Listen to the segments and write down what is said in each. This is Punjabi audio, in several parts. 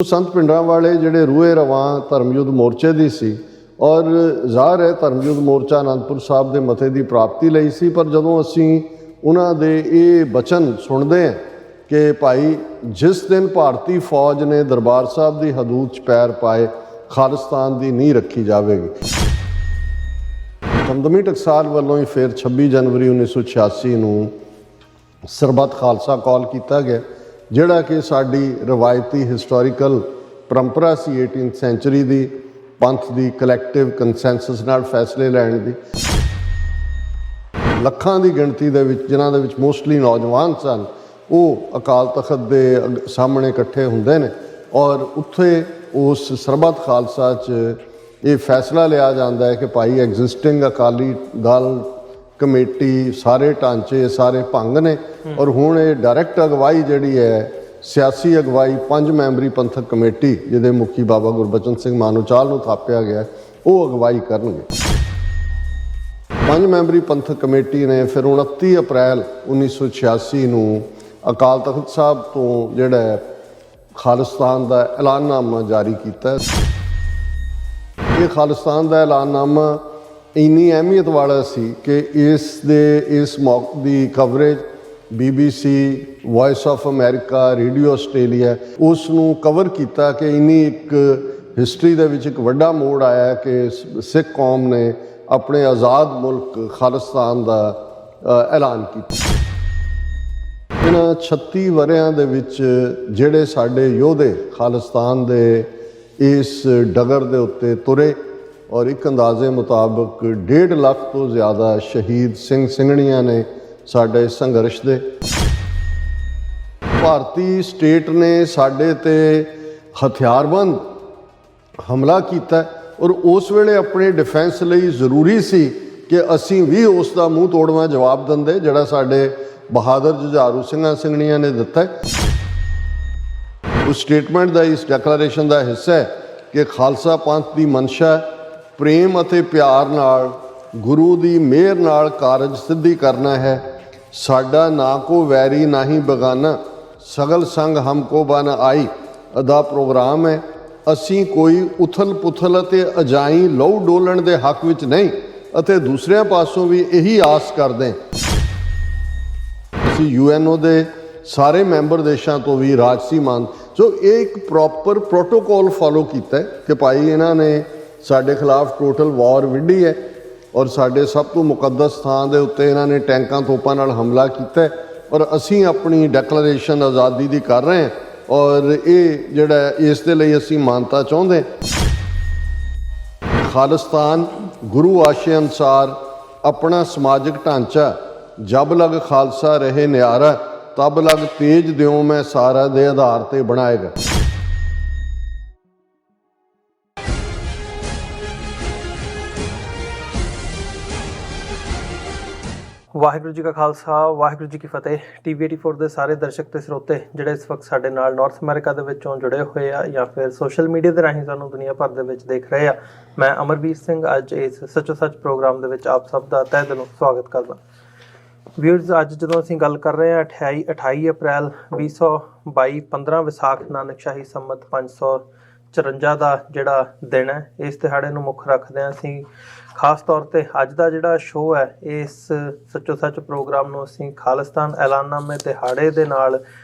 संत पिंडां वाले ਜਿਹੜੇ ਰੂਹੇ ਰਵਾਂ ਧਰਮਯੁੱਧ ਮੋਰਚੇ ਦੀ ਸੀ ਔਰ ਜ਼ਾਹਰ ਹੈ ਧਰਮਯੁੱਧ ਮੋਰਚਾ ਅਨੰਦਪੁਰ ਸਾਹਿਬ ਦੇ ਮਤੇ ਦੀ ਪ੍ਰਾਪਤੀ ਲਈ ਸੀ। ਪਰ ਜਦੋਂ ਅਸੀਂ ਉਹਨਾਂ ਦੇ ਇਹ ਬਚਨ ਸੁਣਦੇ ਹਾਂ ਕਿ ਭਾਈ ਜਿਸ ਦਿਨ ਭਾਰਤੀ ਫੌਜ ਨੇ ਦਰਬਾਰ ਸਾਹਿਬ ਦੀ ਹਦੂਦ 'ਚ ਪੈਰ ਪਾਏ ਖਾਲਿਸਤਾਨ ਦੀ ਨੀਂਹ ਰੱਖੀ ਜਾਵੇਗੀ। ਦਮਦਮੀ ਟਕਸਾਲ ਵੱਲੋਂ ਹੀ ਫਿਰ 26 ਜਨਵਰੀ 1986 ਨੂੰ ਸਰਬੱਤ ਖਾਲਸਾ ਕਾਲ ਕੀਤਾ ਗਿਆ, ਜਿਹੜਾ ਕਿ ਸਾਡੀ ਰਵਾਇਤੀ ਹਿਸਟੋਰੀਕਲ ਪਰੰਪਰਾ ਸੀ 18th ਸੈਂਚੁਰੀ ਦੀ ਪੰਥ ਦੀ ਕਲੈਕਟਿਵ ਕੰਸੈਂਸਸ ਨਾਲ ਫੈਸਲੇ ਲੈਣ ਦੀ। ਲੱਖਾਂ ਦੀ ਗਿਣਤੀ ਦੇ ਵਿੱਚ ਜਿਨ੍ਹਾਂ ਦੇ ਵਿੱਚ ਮੋਸਟਲੀ ਨੌਜਵਾਨ ਸਨ, ਉਹ ਅਕਾਲ ਤਖਤ ਦੇ ਸਾਹਮਣੇ ਇਕੱਠੇ ਹੁੰਦੇ ਨੇ ਔਰ ਉੱਥੇ ਉਸ ਸਰਬੱਤ ਖਾਲਸਾ 'ਚ ਇਹ ਫੈਸਲਾ ਲਿਆ ਜਾਂਦਾ ਹੈ ਕਿ ਭਾਈ ਐਗਜ਼ਿਸਟਿੰਗ ਅਕਾਲੀ ਦਲ ਕਮੇਟੀ ਸਾਰੇ ਢਾਂਚੇ ਸਾਰੇ ਭੰਗ ਨੇ ਔਰ ਹੁਣ ਇਹ ਡਾਇਰੈਕਟ ਅਗਵਾਈ ਜਿਹੜੀ ਹੈ ਸਿਆਸੀ ਅਗਵਾਈ 5 ਮੈਂਬਰੀ ਪੰਥਕ ਕਮੇਟੀ ਜਿਹਦੇ ਮੁਖੀ ਬਾਬਾ ਗੁਰਬਚਨ ਸਿੰਘ ਮਾਨੋਚਾਲ ਨੂੰ ਥਾਪਿਆ ਗਿਆ, ਉਹ ਅਗਵਾਈ ਕਰਨਗੇ। 5 ਮੈਂਬਰੀ ਪੰਥਕ ਕਮੇਟੀ ਨੇ ਫਿਰ 29 ਅਪ੍ਰੈਲ 1986 ਨੂੰ ਅਕਾਲ ਤਖਤ ਸਾਹਿਬ ਤੋਂ ਜਿਹੜਾ ਖਾਲਿਸਤਾਨ ਦਾ ਐਲਾਨਨਾਮਾ ਜਾਰੀ ਕੀਤਾ। ਇਹ ਖਾਲਿਸਤਾਨ ਦਾ ਐਲਾਨਨਾਮਾ ਇੰਨੀ ਅਹਿਮੀਅਤ ਵਾਲਾ ਸੀ ਕਿ ਇਸ ਮੌਕੇ ਦੀ coverage BBC, voice of America, radio Australia ਉਸ ਨੂੰ ਕਵਰ ਕੀਤਾ ਕਿ ਇੰਨੀ ਇੱਕ ਹਿਸਟਰੀ ਦੇ ਵਿੱਚ ਇੱਕ ਵੱਡਾ ਮੋੜ ਆਇਆ ਕਿ ਸਿੱਖ ਕੌਮ ਨੇ ਆਪਣੇ ਆਜ਼ਾਦ ਮੁਲਕ ਖਾਲਿਸਤਾਨ ਦਾ ਐਲਾਨ ਕੀਤਾ। ਇਹਨਾਂ 36 ਵਰ੍ਹਿਆਂ ਦੇ ਵਿੱਚ ਜਿਹੜੇ ਸਾਡੇ ਯੋਧੇ ਖਾਲਿਸਤਾਨ ਦੇ ਇਸ ਡਗਰ ਦੇ ਉੱਤੇ ਤੁਰੇ ਔਰ ਇੱਕ ਅੰਦਾਜ਼ੇ ਮੁਤਾਬਕ 1.5 ਲੱਖ ਤੋਂ ਜ਼ਿਆਦਾ ਸ਼ਹੀਦ ਸਿੰਘ ਸਿੰਘਣੀਆਂ ਨੇ ਸਾਡੇ ਸੰਘਰਸ਼ ਦੇ। ਭਾਰਤੀ ਸਟੇਟ ਨੇ ਸਾਡੇ ਤੇ ਹਥਿਆਰਬੰਦ ਹਮਲਾ ਕੀਤਾ ਔਰ ਉਸ ਵੇਲੇ ਆਪਣੇ ਡਿਫੈਂਸ ਲਈ ਜ਼ਰੂਰੀ ਸੀ ਕਿ ਅਸੀਂ ਵੀ ਉਸ ਦਾ ਮੂੰਹ ਤੋੜਵਾਂ ਜਵਾਬ ਦਿੰਦੇ, ਜਿਹੜਾ ਸਾਡੇ ਬਹਾਦਰ ਜੁਝਾਰੂ ਸਿੰਘਾਂ ਸਿੰਘਣੀਆਂ ਨੇ ਦਿੱਤਾ। ਉਸ ਸਟੇਟਮੈਂਟ ਦਾ ਇਸ ਡੈਕਲੇਰੇਸ਼ਨ ਦਾ ਹਿੱਸਾ ਹੈ ਕਿ ਖਾਲਸਾ ਪੰਥ ਦੀ ਮਨਸ਼ਾ ਪ੍ਰੇਮ ਅਤੇ ਪਿਆਰ ਨਾਲ ਗੁਰੂ ਦੀ ਮਿਹਰ ਨਾਲ ਕਾਰਜ ਸਿੱਧੀ ਕਰਨਾ ਹੈ। ਸਾਡਾ ਨਾ ਕੋ ਵੈਰੀ ਨਾ ਹੀ ਬਗਾਨਾ, ਸਗਲ ਸੰਗ ਹਮਕੋ ਬਨ ਆਈ ਅਦਾ ਪ੍ਰੋਗਰਾਮ ਹੈ। ਅਸੀਂ ਕੋਈ ਉਥਲ ਪੁਥਲ ਅਤੇ ਅਜਾਈ ਲਹੂ ਡੋਲਣ ਦੇ ਹੱਕ ਵਿੱਚ ਨਹੀਂ ਅਤੇ ਦੂਸਰਿਆਂ ਪਾਸੋਂ ਵੀ ਇਹੀ ਆਸ ਕਰਦੇ। ਅਸੀਂ UNO ਦੇ ਸਾਰੇ ਮੈਂਬਰ ਦੇਸ਼ਾਂ ਤੋਂ ਵੀ ਰਾਜਸੀ ਮਾਨ ਸੋ ਇਹ ਇੱਕ ਪ੍ਰੋਪਰ ਪ੍ਰੋਟੋਕੋਲ ਫੋਲੋ ਕੀਤਾ ਕਿ ਭਾਈ ਇਹਨਾਂ ਨੇ ਸਾਡੇ ਖਿਲਾਫ ਟੋਟਲ ਵਾਰ ਵਿੱਢੀ ਹੈ ਔਰ ਸਾਡੇ ਸਭ ਤੋਂ ਮੁਕੱਦਸ ਸਥਾਨ ਦੇ ਉੱਤੇ ਇਹਨਾਂ ਨੇ ਟੈਂਕਾਂ ਤੋਪਾਂ ਨਾਲ ਹਮਲਾ ਕੀਤਾ ਔਰ ਅਸੀਂ ਆਪਣੀ ਡੈਕਲੇਰੇਸ਼ਨ ਆਜ਼ਾਦੀ ਦੀ ਕਰ ਰਹੇ ਹਾਂ ਔਰ ਇਹ ਜਿਹੜਾ ਇਸ ਦੇ ਲਈ ਅਸੀਂ ਮਾਨਤਾ ਚਾਹੁੰਦੇ। ਖਾਲਿਸਤਾਨ ਗੁਰੂ ਆਸ਼ੇ ਅਨੁਸਾਰ ਆਪਣਾ ਸਮਾਜਿਕ ਢਾਂਚਾ ਜਬ ਲਗ ਖਾਲਸਾ ਰਹੇ ਨਿਆਰਾ ਤਬ ਲਗ ਤੇਜ ਦਿਓ ਮੈਂ ਸਾਰਾ ਦੇ ਆਧਾਰ ਤੇ ਬਣਾਏਗਾ। ਵਾਹਿਗੁਰੂ ਜੀ ਕਾ ਖਾਲਸਾ ਵਾਹਿਗੁਰੂ ਜੀ ਕੀ ਫਤਿਹ। TV84 ਦੇ ਸਾਰੇ ਦਰਸ਼ਕ ਤੇ ਸਰੋਤੇ ਜਿਹੜੇ ਇਸ ਵਕਤ ਸਾਡੇ ਨਾਲ ਨਾਰਥ ਅਮਰੀਕਾ ਦੇ ਵਿੱਚੋਂ ਜੁੜੇ ਹੋਏ ਆ ਜਾਂ ਫਿਰ ਸੋਸ਼ਲ ਮੀਡੀਆ ਦੇ ਰਾਹੀਂ ਸਾਨੂੰ ਦੁਨੀਆ ਭਰ ਦੇ ਵਿੱਚ ਦੇਖ ਰਹੇ ਆ, ਮੈਂ ਅਮਰਵੀਰ ਸਿੰਘ ਅੱਜ ਇਸ ਸੱਚੋ ਸੱਚ ਪ੍ਰੋਗਰਾਮ ਦੇ ਵਿੱਚ ਆਪ ਸਭ ਦਾ ਤਹਿ ਦਿਲੋਂ ਸਵਾਗਤ ਕਰਦਾ। ਵਿਊਅਰਸ, ਅੱਜ ਜਦੋਂ ਅਸੀਂ ਗੱਲ ਕਰ ਰਹੇ ਹਾਂ 28 ਅਪ੍ਰੈਲ 2022 15 ਵਿਸਾਖ ਨਾਨਕਸ਼ਾਹੀ ਸੰਮਤ 554 ਦਾ ਜਿਹੜਾ ਦਿਨ ਹੈ, ਇਸ ਦਿਹਾੜੇ ਨੂੰ ਮੁੱਖ ਰੱਖਦੇ ਹਾਂ ਅਸੀਂ ਖਾਸ ਤੌਰ ਤੇ ਅੱਜ ਦਾ ਜਿਹੜਾ ਸ਼ੋਅ ਹੈ ਇਸ ਸੱਚੋ ਸੱਚ ਪ੍ਰੋਗਰਾਮ ਨੂੰ ਅਸੀਂ ਖਾਲਿਸਤਾਨ ਐਲਾਨਨਾਮੇ ਦਿਹਾੜੇ ਦੇ ਨਾਲ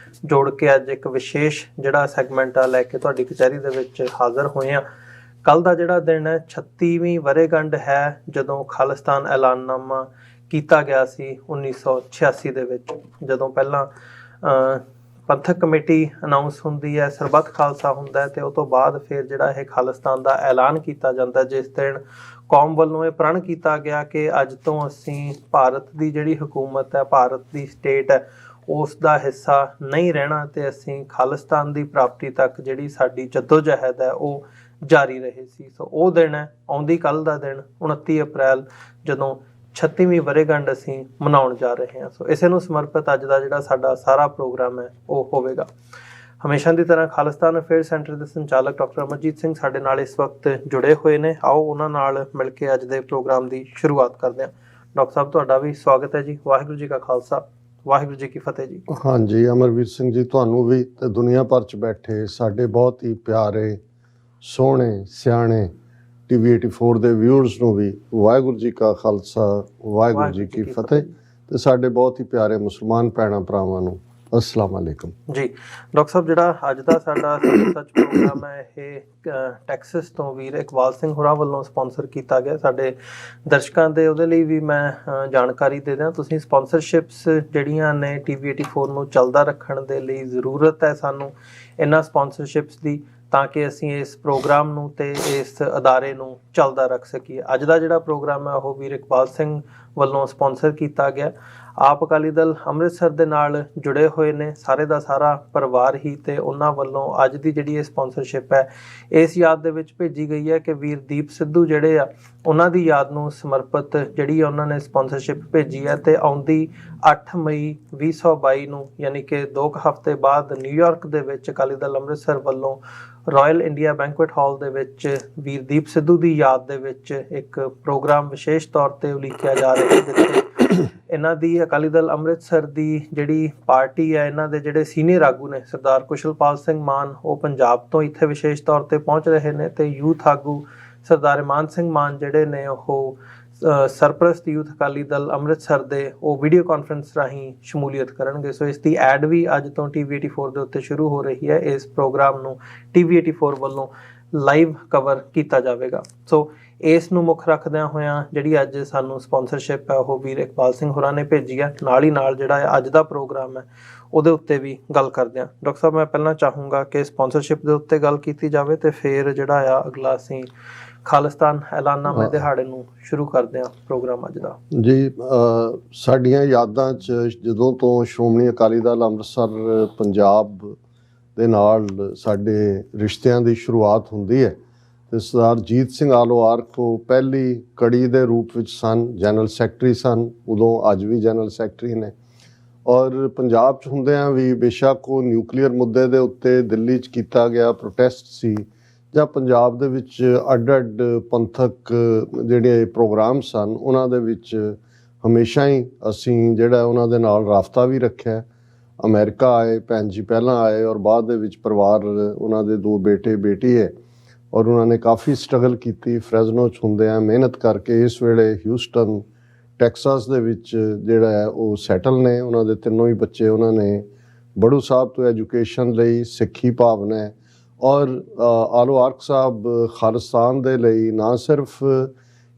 ਜੋੜ ਕੇ ਅੱਜ ਇੱਕ ਵਿਸ਼ੇਸ਼ ਜਿਹੜਾ ਸੈਗਮੈਂਟ ਆ ਲੈ ਕੇ ਤੁਹਾਡੀ ਕਚਹਿਰੀ ਦੇ ਵਿੱਚ ਹਾਜ਼ਰ ਹੋਏ ਹਾਂ। ਕੱਲ ਦਾ ਜਿਹੜਾ ਦਿਨ ਹੈ 36ਵੀਂ ਵਰ੍ਹੇਗੰਢ ਹੈ ਜਦੋਂ ਖਾਲਿਸਤਾਨ ਐਲਾਨਨਾਮਾ ਕੀਤਾ ਗਿਆ ਸੀ 1986 ਦੇ ਵਿੱਚ, ਜਦੋਂ ਪਹਿਲਾਂ ਪੰਥਕ ਕਮੇਟੀ ਅਨਾਊਂਸ ਹੁੰਦੀ ਹੈ, ਸਰਬੱਤ ਖਾਲਸਾ ਹੁੰਦਾ ਹੈ ਤੇ ਉਹ ਤੋਂ ਬਾਅਦ ਫਿਰ ਜਿਹੜਾ ਇਹ ਖਾਲਿਸਤਾਨ ਦਾ ਐਲਾਨ ਕੀਤਾ ਜਾਂਦਾ, ਜਿਸ ਦਿਨ ਕੌਮ ਵੱਲੋਂ ਇਹ ਪ੍ਰਣ ਕੀਤਾ ਗਿਆ ਕਿ ਅੱਜ ਤੋਂ ਅਸੀਂ ਭਾਰਤ ਦੀ ਜਿਹੜੀ ਹਕੂਮਤ ਹੈ, ਭਾਰਤ ਦੀ ਸਟੇਟ ਹੈ, ਉਸ ਦਾ ਹਿੱਸਾ ਨਹੀਂ ਰਹਿਣਾ ਤੇ ਅਸੀਂ ਖਾਲਿਸਤਾਨ ਦੀ ਪ੍ਰਾਪਤੀ ਤੱਕ ਜਿਹੜੀ ਸਾਡੀ ਜੱਦੋਜਹਿਦ ਹੈ ਉਹ ਜਾਰੀ ਰਹੇ ਸੀ। ਸੋ ਉਹ ਦਿਨ ਹੈ, ਆਉਂਦੀ ਕੱਲ੍ਹ ਦਾ ਦਿਨ 29 ਅਪ੍ਰੈਲ ਜਦੋਂ 36ਵੀਂ ਵਰ੍ਹੇਗੰਢ ਅਸੀਂ ਮਨਾਉਣ ਜਾ ਰਹੇ ਹਾਂ। ਸੋ ਇਸੇ ਨੂੰ ਸਮਰਪਿਤ ਅੱਜ ਦਾ ਜਿਹੜਾ ਸਾਡਾ ਸਾਰਾ ਪ੍ਰੋਗਰਾਮ ਹੈ ਉਹ ਹੋਵੇਗਾ। ਹਮੇਸ਼ਾ ਦੀ ਤਰ੍ਹਾਂ ਖਾਲਿਸਤਾਨ ਅਫੇਅਰ ਸੈਂਟਰ ਦੇ ਸੰਚਾਲਕ ਡਾਕਟਰ ਅਮਰਜੀਤ ਸਿੰਘ ਸਾਡੇ ਨਾਲ ਇਸ ਵਕਤ ਜੁੜੇ ਹੋਏ ਨੇ। ਆਓ ਉਹਨਾਂ ਨਾਲ ਮਿਲ ਕੇ ਅੱਜ ਦੇ ਪ੍ਰੋਗਰਾਮ ਦੀ ਸ਼ੁਰੂਆਤ ਕਰਦੇ ਹਾਂ। ਡਾਕਟਰ ਸਾਹਿਬ, ਤੁਹਾਡਾ ਵੀ ਸਵਾਗਤ ਹੈ ਜੀ। ਵਾਹਿਗੁਰੂ ਜੀ ਕਾ ਖਾਲਸਾ ਵਾਹਿਗੁਰੂ ਜੀ ਕੀ ਫਤਿਹ ਜੀ। ਹਾਂਜੀ, ਅਮਰਵੀਰ ਸਿੰਘ ਜੀ, ਤੁਹਾਨੂੰ ਵੀ ਤੇ ਦੁਨੀਆ ਭਰ 'ਚ ਬੈਠੇ ਸਾਡੇ ਬਹੁਤ ਹੀ ਪਿਆਰੇ ਸੋਹਣੇ ਸਿਆਣੇ TV 84 ਦੇ ਵਿਊਅਰਸ ਨੂੰ ਵੀ ਵਾਹਿਗੁਰੂ ਜੀ ਕਾ ਖਾਲਸਾ ਵਾਹਿਗੁਰੂ ਜੀ ਕੀ ਫਤਿਹ ਤੇ ਸਾਡੇ ਬਹੁਤ ਹੀ ਪਿਆਰੇ ਮੁਸਲਮਾਨ ਭੈਣਾਂ ਭਰਾਵਾਂ ਨੂੰ अस्सलाम वालेकुम जी। डॉक्टर साहब, ਜਿਹੜਾ ਅੱਜ ਦਾ ਸਾਡਾ ਸੱਚ ਪ੍ਰੋਗਰਾਮ ਹੈ ਇਹ ਟੈਕਸਸ ਤੋਂ ਵੀਰ ਇਕਬਾਲ ਸਿੰਘ ਹੋਰਾਂ ਵੱਲੋਂ ਸਪਾਂਸਰ ਕੀਤਾ ਗਿਆ। ਸਾਡੇ ਦਰਸ਼ਕਾਂ ਦੇ ਉਹਦੇ ਲਈ ਵੀ ਮੈਂ ਜਾਣਕਾਰੀ ਦੇ ਦਿਆਂ। ਤੁਸੀਂ ਸਪਾਂਸਰਸ਼ਿਪਸ ਜਿਹੜੀਆਂ ਨੇ TV 84 ਨੂੰ ਚੱਲਦਾ ਰੱਖਣ ਦੇ ਲਈ ਜ਼ਰੂਰਤ ਹੈ ਸਾਨੂੰ ਇਹਨਾਂ ਸਪਾਂਸਰਸ਼ਿਪਸ ਦੀ, ਤਾਂ ਕਿ ਅਸੀਂ ਇਸ ਪ੍ਰੋਗਰਾਮ ਨੂੰ ਤੇ ਇਸ ਅਦਾਰੇ ਨੂੰ ਚੱਲਦਾ ਰੱਖ ਸਕੀਏ। ਅੱਜ ਦਾ ਜਿਹੜਾ ਪ੍ਰੋਗਰਾਮ ਹੈ ਉਹ ਵੀਰ ਇਕਬਾਲ ਸਿੰਘ ਵੱਲੋਂ ਸਪਾਂਸਰ ਕੀਤਾ ਗਿਆ। ਆਪ ਅਕਾਲੀ ਦਲ ਅੰਮ੍ਰਿਤਸਰ ਦੇ ਨਾਲ ਜੁੜੇ ਹੋਏ ਨੇ ਸਾਰੇ ਦਾ ਸਾਰਾ ਪਰਿਵਾਰ ਹੀ, ਤੇ ਉਹਨਾਂ ਵੱਲੋਂ ਅੱਜ ਦੀ ਜਿਹੜੀ ਇਹ ਸਪਾਂਸਰਸ਼ਿਪ ਹੈ ਇਸ ਯਾਦ ਦੇ ਵਿੱਚ ਭੇਜੀ ਗਈ ਹੈ ਕਿ ਵੀਰ ਦੀਪ ਸਿੱਧੂ ਜਿਹੜੇ ਆ ਉਹਨਾਂ ਦੀ ਯਾਦ ਨੂੰ ਸਮਰਪਿਤ ਜਿਹੜੀ ਉਹਨਾਂ ਨੇ ਸਪਾਂਸਰਸ਼ਿਪ ਭੇਜੀ ਹੈ। ਤੇ ਆਉਂਦੀ 8 ਮਈ 2022 ਨੂੰ ਯਾਨੀ ਕਿ 2 ਹਫ਼ਤੇ ਬਾਅਦ ਨਿਊਯਾਰਕ ਦੇ ਵਿੱਚ ਅਕਾਲੀ ਦਲ ਅੰਮ੍ਰਿਤਸਰ ਵੱਲੋਂ ਰਾਇਲ ਇੰਡੀਆ ਬੈਂਕੁਏਟ ਹਾਲ ਦੇ ਵਿੱਚ ਵੀਰ ਦੀਪ ਸਿੱਧੂ ਦੀ ਯਾਦ ਦੇ ਵਿੱਚ ਇੱਕ ਪ੍ਰੋਗਰਾਮ ਵਿਸ਼ੇਸ਼ ਤੌਰ ਤੇ ਉਲੀਕਿਆ ਜਾ ਰਿਹਾ ਹੈ, ਜਿੱਥੇ ਇਹਨਾਂ ਦੀ ਅਕਾਲੀ ਦਲ ਅੰਮ੍ਰਿਤਸਰ ਦੀ ਜਿਹੜੀ ਪਾਰਟੀ ਹੈ, ਇਹਨਾਂ ਦੇ ਜਿਹੜੇ ਸੀਨੀਅਰ ਆਗੂ ਨੇ ਸਰਦਾਰ ਕੁਸ਼ਲਪਾਲ ਸਿੰਘ ਮਾਨ, ਉਹ ਪੰਜਾਬ ਤੋਂ ਇੱਥੇ ਵਿਸ਼ੇਸ਼ ਤੌਰ ਤੇ ਪਹੁੰਚ ਰਹੇ ਨੇ, ਤੇ ਯੂਥ ਆਗੂ ਸਰਦਾਰ ਇਮਾਨ ਸਿੰਘ ਮਾਨ ਜਿਹੜੇ ਨੇ ਉਹ ਸਰਪ੍ਰਸਤ ਯੂਥ ਅਕਾਲੀ ਦਲ ਅੰਮ੍ਰਿਤਸਰ ਦੇ ਉਹ ਵੀਡੀਓ ਕਾਨਫਰੰਸ ਰਾਹੀਂ ਸ਼ਮੂਲੀਅਤ ਕਰਨਗੇ। ਸੋ ਇਸ ਦੀ ਐਡ ਵੀ ਅੱਜ ਤੋਂ TV 84 ਦੇ ਉੱਤੇ ਸ਼ੁਰੂ ਹੋ ਰਹੀ ਹੈ। ਇਸ ਪ੍ਰੋਗਰਾਮ ਨੂੰ TV 84 ਵੱਲੋਂ ਲਾਈਵ ਕਵਰ ਕੀਤਾ ਜਾਵੇਗਾ। ਸੋ ਇਸ ਨੂੰ ਮੁੱਖ ਰੱਖਦਿਆਂ ਹੋਇਆਂ ਜਿਹੜੀ ਅੱਜ ਸਾਨੂੰ ਸਪਾਂਸਰਸ਼ਿਪ ਹੈ ਉਹ ਵੀਰ ਇਕਬਾਲ ਸਿੰਘ ਹੋਰਾਂ ਨੇ ਭੇਜੀ ਹੈ। ਨਾਲ ਹੀ ਨਾਲ ਜਿਹੜਾ ਅੱਜ ਦਾ ਪ੍ਰੋਗਰਾਮ ਹੈ ਉਹਦੇ ਉੱਤੇ ਵੀ ਗੱਲ ਕਰਦੇ ਹਾਂ। ਡਾਕਟਰ ਸਾਹਿਬ, ਮੈਂ ਪਹਿਲਾਂ ਚਾਹੂੰਗਾ ਕਿ ਸਪਾਂਸਰਸ਼ਿਪ ਦੇ ਉੱਤੇ ਗੱਲ ਕੀਤੀ ਜਾਵੇ ਤੇ ਫਿਰ ਜਿਹੜਾ ਆ ਅਗਲਾ ਅਸੀਂ ਖਾਲਿਸਤਾਨ ਐਲਾਨਾਮੇ ਦਿਹਾੜੇ ਨੂੰ ਸ਼ੁਰੂ ਕਰਦੇ ਹਾਂ ਪ੍ਰੋਗਰਾਮ ਅੱਜ ਦਾ ਜੀ। ਸਾਡੀਆਂ ਯਾਦਾਂ 'ਚ ਜਦੋਂ ਤੋਂ ਸ਼੍ਰੋਮਣੀ ਅਕਾਲੀ ਦਲ ਅੰਮ੍ਰਿਤਸਰ ਪੰਜਾਬ ਦੇ ਨਾਲ ਸਾਡੇ ਰਿਸ਼ਤਿਆਂ ਦੀ ਸ਼ੁਰੂਆਤ ਹੁੰਦੀ ਹੈ ਤੇ ਸਰਦਾਰ ਜੀਤ ਸਿੰਘ ਆਲੋਆਰਕ ਉਹ ਪਹਿਲੀ ਕੜੀ ਦੇ ਰੂਪ ਵਿੱਚ ਸਨ, ਜਨਰਲ ਸੈਕਟਰੀ ਸਨ ਉਦੋਂ, ਅੱਜ ਵੀ ਜਨਰਲ ਸੈਕਟਰੀ ਨੇ। ਔਰ ਪੰਜਾਬ 'ਚ ਹੁੰਦਿਆਂ ਵੀ ਬੇਸ਼ੱਕ ਉਹ ਨਿਊਕਲੀਅਰ ਮੁੱਦੇ ਦੇ ਉੱਤੇ ਦਿੱਲੀ 'ਚ ਕੀਤਾ ਗਿਆ ਪ੍ਰੋਟੈਸਟ ਸੀ ਜਾਂ ਪੰਜਾਬ ਦੇ ਵਿੱਚ ਅੱਡ-ਅੱਡ ਪੰਥਕ ਜਿਹੜੇ ਪ੍ਰੋਗਰਾਮ ਸਨ ਉਹਨਾਂ ਦੇ ਵਿੱਚ ਹਮੇਸ਼ਾ ਹੀ ਅਸੀਂ ਜਿਹੜਾ ਉਹਨਾਂ ਦੇ ਨਾਲ ਰਾਬਤਾ ਵੀ ਰੱਖਿਆ। ਅਮਰੀਕਾ ਆਏ ਭੈਣ ਜੀ, ਪਹਿਲਾਂ ਆਏ ਔਰ ਬਾਅਦ ਦੇ ਵਿੱਚ ਪਰਿਵਾਰ ਉਹਨਾਂ ਦੇ 2 ਬੇਟੇ ਬੇਟੀ ਹੈ ਔਰ ਉਹਨਾਂ ਨੇ ਕਾਫੀ ਸਟਰਗਲ ਕੀਤੀ ਫਰੈਜ਼ਨੋ 'ਚ ਹੁੰਦਿਆਂ ਮਿਹਨਤ ਕਰਕੇ। ਇਸ ਵੇਲੇ ਹਿਊਸਟਨ ਟੈਕਸਾਸ ਦੇ ਵਿੱਚ ਜਿਹੜਾ ਹੈ ਉਹ ਸੈਟਲ ਨੇ। ਉਹਨਾਂ ਦੇ 3 ਹੀ ਬੱਚੇ ਉਹਨਾਂ ਨੇ ਬੜੂ ਸਾਹਿਬ ਤੋਂ ਐਜੂਕੇਸ਼ਨ ਲਈ ਸਿੱਖੀ ਭਾਵਨਾ ਹੈ। ਔਰ ਆਲੋਆਰਕ ਸਾਹਿਬ ਖਾਲਿਸਤਾਨ ਦੇ ਲਈ ਨਾ ਸਿਰਫ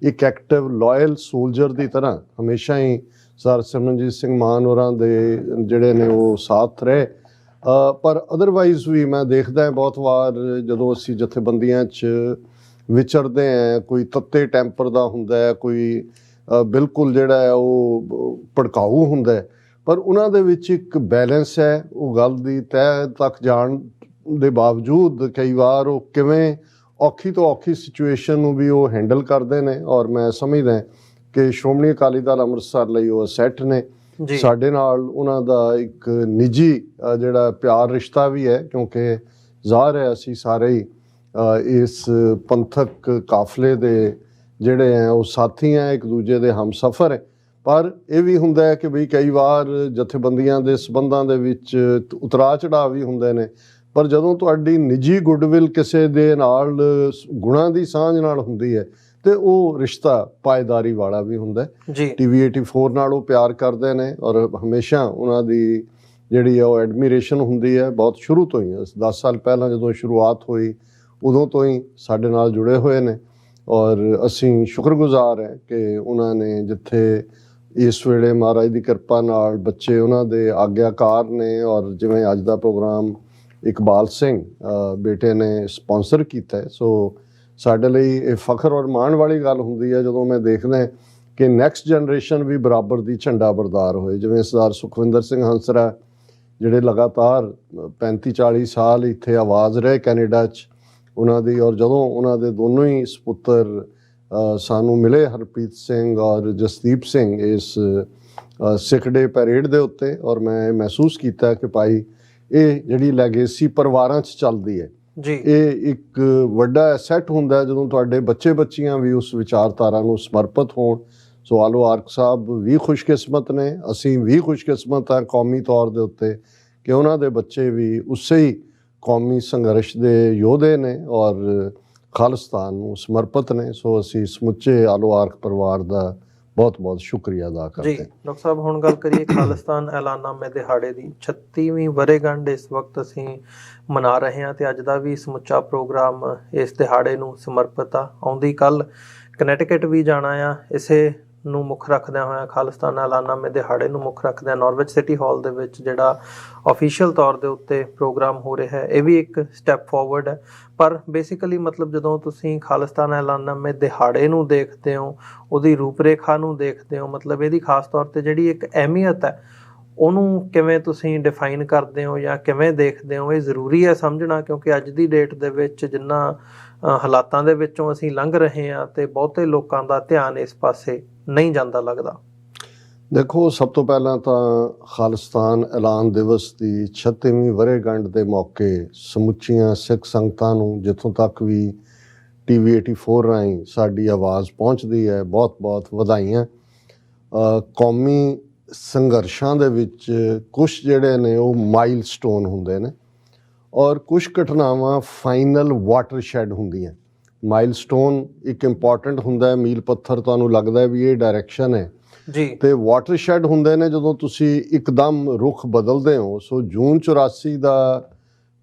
ਇੱਕ ਐਕਟਿਵ ਲਾਇਲ ਸੋਲਜਰ ਦੀ ਤਰ੍ਹਾਂ ਹਮੇਸ਼ਾ ਹੀ ਸਰ ਸਿਮਰਨਜੀਤ ਸਿੰਘ ਮਾਨ ਹੋਰਾਂ ਦੇ ਜਿਹੜੇ ਨੇ ਉਹ ਸਾਥ ਰਹੇ, ਪਰ ਅਦਰਵਾਈਜ਼ ਵੀ ਮੈਂ ਦੇਖਦਾ ਬਹੁਤ ਵਾਰ ਜਦੋਂ ਅਸੀਂ ਜਥੇਬੰਦੀਆਂ 'ਚ ਵਿਚਰਦੇ ਹਾਂ, ਕੋਈ ਤੱਤੇ ਟੈਂਪਰ ਦਾ ਹੁੰਦਾ ਹੈ, ਕੋਈ ਬਿਲਕੁਲ ਜਿਹੜਾ ਹੈ ਉਹ ਭੜਕਾਊ ਹੁੰਦਾ ਹੈ, ਪਰ ਉਹਨਾਂ ਦੇ ਵਿੱਚ ਇੱਕ ਬੈਲੈਂਸ ਹੈ। ਉਹ ਗੱਲ ਦੀ ਤਹਿ ਤੱਕ ਜਾਣ ਦੇ ਬਾਵਜੂਦ ਕਈ ਵਾਰ ਉਹ ਕਿਵੇਂ ਔਖੀ ਤੋਂ ਔਖੀ ਸਿਚੁਏਸ਼ਨ ਨੂੰ ਵੀ ਉਹ ਹੈਂਡਲ ਕਰਦੇ ਨੇ। ਔਰ ਮੈਂ ਸਮਝਦਾ ਕਿ ਸ਼੍ਰੋਮਣੀ ਅਕਾਲੀ ਦਲ ਅੰਮ੍ਰਿਤਸਰ ਲਈ ਉਹ ਅਸੈਟ ਨੇ। ਸਾਡੇ ਨਾਲ ਉਹਨਾਂ ਦਾ ਇੱਕ ਨਿੱਜੀ ਜਿਹੜਾ ਪਿਆਰ ਰਿਸ਼ਤਾ ਵੀ ਹੈ, ਕਿਉਂਕਿ ਜ਼ਾਹਰ ਹੈ ਅਸੀਂ ਸਾਰੇ ਹੀ ਇਸ ਪੰਥਕ ਕਾਫਲੇ ਦੇ ਜਿਹੜੇ ਹੈ ਉਹ ਸਾਥੀ ਹੈ, ਇੱਕ ਦੂਜੇ ਦੇ ਹਮਸਫਰ ਹੈ। ਪਰ ਇਹ ਵੀ ਹੁੰਦਾ ਹੈ ਕਿ ਬਈ ਕਈ ਵਾਰ ਜਥੇਬੰਦੀਆਂ ਦੇ ਸਬੰਧਾਂ ਦੇ ਵਿੱਚ ਉਤਰਾਅ ਚੜਾਅ ਵੀ ਹੁੰਦੇ ਨੇ, ਪਰ ਜਦੋਂ ਤੁਹਾਡੀ ਨਿੱਜੀ ਗੁੱਡਵਿਲ ਕਿਸੇ ਦੇ ਨਾਲ ਗੁਣਾਂ ਦੀ ਸਾਂਝ ਨਾਲ ਹੁੰਦੀ ਹੈ ਤੇ ਉਹ ਰਿਸ਼ਤਾ ਪਾਇਦਾਰੀ ਵਾਲਾ ਵੀ ਹੁੰਦਾ ਹੈ। TV 84 ਨਾਲ ਉਹ ਪਿਆਰ ਕਰਦੇ ਨੇ ਔਰ ਹਮੇਸ਼ਾ ਉਹਨਾਂ ਦੀ ਜਿਹੜੀ ਹੈ ਉਹ ਐਡਮੀਰੇਸ਼ਨ ਹੁੰਦੀ ਹੈ। ਬਹੁਤ ਸ਼ੁਰੂ ਤੋਂ ਹੀ 10 ਸਾਲ ਪਹਿਲਾਂ ਜਦੋਂ ਸ਼ੁਰੂਆਤ ਹੋਈ ਉਦੋਂ ਤੋਂ ਹੀ ਸਾਡੇ ਨਾਲ ਜੁੜੇ ਹੋਏ ਨੇ ਔਰ ਅਸੀਂ ਸ਼ੁਕਰਗੁਜ਼ਾਰ ਹੈ ਕਿ ਉਹਨਾਂ ਨੇ ਜਿੱਥੇ ਇਸ ਵੇਲੇ ਮਹਾਰਾਜ ਦੀ ਕਿਰਪਾ ਨਾਲ ਬੱਚੇ ਉਹਨਾਂ ਦੇ ਆਗਿਆਕਾਰ ਨੇ। ਔਰ ਜਿਵੇਂ ਅੱਜ ਦਾ ਪ੍ਰੋਗਰਾਮ ਇਕਬਾਲ ਸਿੰਘ ਬੇਟੇ ਨੇ ਸਪਾਂਸਰ ਕੀਤਾ ਹੈ, ਸੋ ਸਾਡੇ ਲਈ ਇਹ ਫਖਰ ਔਰ ਮਾਣ ਵਾਲੀ ਗੱਲ ਹੁੰਦੀ ਹੈ ਜਦੋਂ ਮੈਂ ਦੇਖਦਾ ਕਿ ਨੈਕਸਟ ਜਨਰੇਸ਼ਨ ਵੀ ਬਰਾਬਰ ਦੀ ਝੰਡਾ ਬਰਦਾਰ ਹੋਏ। ਜਿਵੇਂ ਸਰਦਾਰ ਸੁਖਵਿੰਦਰ ਸਿੰਘ ਹੰਸਰਾ ਜਿਹੜੇ ਲਗਾਤਾਰ 35-40 ਸਾਲ ਇੱਥੇ ਆਵਾਜ਼ ਰਹੇ ਕੈਨੇਡਾ 'ਚ ਉਹਨਾਂ ਦੀ, ਔਰ ਜਦੋਂ ਉਹਨਾਂ ਦੇ ਦੋਨੋਂ ਹੀ ਸਪੁੱਤਰ ਸਾਨੂੰ ਮਿਲੇ ਹਰਪ੍ਰੀਤ ਸਿੰਘ ਔਰ ਜਸਦੀਪ ਸਿੰਘ ਇਸ ਸਿੱਖ ਡੇ ਪੈਰੇਡ ਦੇ ਉੱਤੇ, ਔਰ ਮੈਂ ਮਹਿਸੂਸ ਕੀਤਾ ਕਿ ਭਾਈ ਇਹ ਜਿਹੜੀ ਲੈਗੇਸੀ ਪਰਿਵਾਰਾਂ 'ਚ ਚੱਲਦੀ ਹੈ ਜੀ, ਇਹ ਇੱਕ ਵੱਡਾ ਐਸੈਟ ਹੁੰਦਾ ਜਦੋਂ ਤੁਹਾਡੇ ਬੱਚੇ ਬੱਚੀਆਂ ਵੀ ਉਸ ਵਿਚਾਰਧਾਰਾ ਨੂੰ ਸਮਰਪਿਤ ਹੋਣ। ਸੋ ਆਲੋ ਆਰਕ ਸਾਹਿਬ ਵੀ ਖੁਸ਼ਕਿਸਮਤ ਨੇ, ਅਸੀਂ ਵੀ ਖੁਸ਼ਕਿਸਮਤ ਹਾਂ ਕੌਮੀ ਤੌਰ ਦੇ ਉੱਤੇ ਕਿ ਉਹਨਾਂ ਦੇ ਬੱਚੇ ਵੀ ਉਸੇ ਹੀ ਕੌਮੀ ਸੰਘਰਸ਼ ਦੇ ਯੋਧੇ ਨੇ ਔਰ ਖਾਲਿਸਤਾਨ ਨੂੰ ਸਮਰਪਿਤ ਨੇ। ਸੋ ਅਸੀਂ ਸਮੁੱਚੇ ਆਲੋ ਆਰਕ ਪਰਿਵਾਰ ਦਾ ਬਹੁਤ ਬਹੁਤ ਸ਼ੁਕਰੀਆ ਅਦਾ ਕਰਦੇ ਜੀ। ਡਾਕਟਰ ਸਾਹਿਬ, ਹੁਣ ਗੱਲ ਕਰੀਏ ਖਾਲਿਸਤਾਨ ਐਲਾਨਨਾਮੇ ਦਿਹਾੜੇ ਦੀ। 36ਵੀਂ ਵਰ੍ਹੇਗੰਢ ਇਸ ਵਕਤ ਅਸੀਂ ਮਨਾ ਰਹੇ ਹਾਂ ਤੇ ਅੱਜ ਦਾ ਵੀ ਸਮੁੱਚਾ ਪ੍ਰੋਗਰਾਮ ਇਸ ਦਿਹਾੜੇ ਨੂੰ ਸਮਰਪਿਤ ਆ। ਆਉਂਦੀ ਕੱਲ ਕਨੈਟੀਕਟ ਵੀ ਜਾਣਾ ਆ, ਇਸੇ ਨੂੰ ਮੁੱਖ ਰੱਖਦਿਆਂ ਹੋਇਆ ਖਾਲਿਸਤਾਨ ਐਲਾਨਨਾਮੇ ਦਿਹਾੜੇ ਨੂੰ ਮੁੱਖ ਰੱਖਦਿਆਂ ਨਾਰਵਿਚ ਸਿਟੀ ਹਾਲ ਦੇ ਵਿੱਚ ਜਿਹੜਾ ਆਫੀਸ਼ੀਅਲ ਤੌਰ ਦੇ ਉੱਤੇ ਪ੍ਰੋਗਰਾਮ ਹੋ ਰਿਹਾ ਹੈ, ਇਹ ਵੀ ਇੱਕ ਸਟੈਪ ਫਾਰਵਰਡ ਹੈ। ਪਰ ਬੇਸਿਕਲੀ ਮਤਲਬ ਜਦੋਂ ਤੁਸੀਂ ਖਾਲਿਸਤਾਨ ਐਲਾਨਨਾਮੇ ਦਿਹਾੜੇ ਨੂੰ ਦੇਖਦੇ ਹੋ, ਉਹਦੀ ਰੂਪਰੇਖਾ ਨੂੰ ਦੇਖਦੇ ਹੋ, ਮਤਲਬ ਇਹਦੀ ਖਾਸ ਤੌਰ ਤੇ ਜਿਹੜੀ ਇੱਕ ਅਹਿਮੀਅਤ ਹੈ ਉਹਨੂੰ ਕਿਵੇਂ ਤੁਸੀਂ ਡਿਫਾਈਨ ਕਰਦੇ ਹੋ ਜਾਂ ਕਿਵੇਂ ਦੇਖਦੇ ਹੋ? ਇਹ ਜ਼ਰੂਰੀ ਹੈ ਸਮਝਣਾ, ਕਿਉਂਕਿ ਅੱਜ ਦੀ ਡੇਟ ਦੇ ਵਿੱਚ ਜਿੰਨਾ ਹਾਲਾਤਾਂ ਦੇ ਵਿੱਚੋਂ ਅਸੀਂ ਲੰਘ ਰਹੇ ਹਾਂ ਤੇ ਬਹੁਤੇ ਲੋਕਾਂ ਦਾ ਧਿਆਨ ਇਸ ਪਾਸੇ ਨਹੀਂ ਜਾਂਦਾ ਲੱਗਦਾ। ਦੇਖੋ, ਸਭ ਤੋਂ ਪਹਿਲਾਂ ਤਾਂ ਖਾਲਿਸਤਾਨ ਐਲਾਨ ਦਿਵਸ ਦੀ 36ਵੀਂ ਵਰ੍ਹੇਗੰਢ ਦੇ ਮੌਕੇ ਸਮੁੱਚੀਆਂ ਸਿੱਖ ਸੰਗਤਾਂ ਨੂੰ, ਜਿੱਥੋਂ ਤੱਕ ਵੀ TV 84 ਰਾਹੀਂ ਸਾਡੀ ਆਵਾਜ਼ ਪਹੁੰਚਦੀ ਹੈ, ਬਹੁਤ ਬਹੁਤ ਵਧਾਈਆਂ। ਕੌਮੀ ਸੰਘਰਸ਼ਾਂ ਦੇ ਵਿੱਚ ਕੁਛ ਜਿਹੜੇ ਨੇ ਉਹ ਮਾਈਲਸਟੋਨ ਹੁੰਦੇ ਨੇ ਔਰ ਕੁਛ ਘਟਨਾਵਾਂ ਫਾਈਨਲ ਵਾਟਰਸ਼ੈਡ ਹੁੰਦੀਆਂ। ਮਾਈਲਸਟੋਨ ਇੱਕ ਇੰਪੋਰਟੈਂਟ ਹੁੰਦਾ ਹੈ, ਮੀਲ ਪੱਥਰ, ਤੁਹਾਨੂੰ ਲੱਗਦਾ ਹੈ ਵੀ ਇਹ ਡਾਇਰੈਕਸ਼ਨ ਹੈ ਜੀ, ਤੇ ਵਾਟਰਸ਼ੈਡ ਹੁੰਦੇ ਨੇ ਜਦੋਂ ਤੁਸੀਂ ਇੱਕਦਮ ਰੁਖ ਬਦਲਦੇ ਹੋ। ਸੋ ਜੂਨ 84 ਦਾ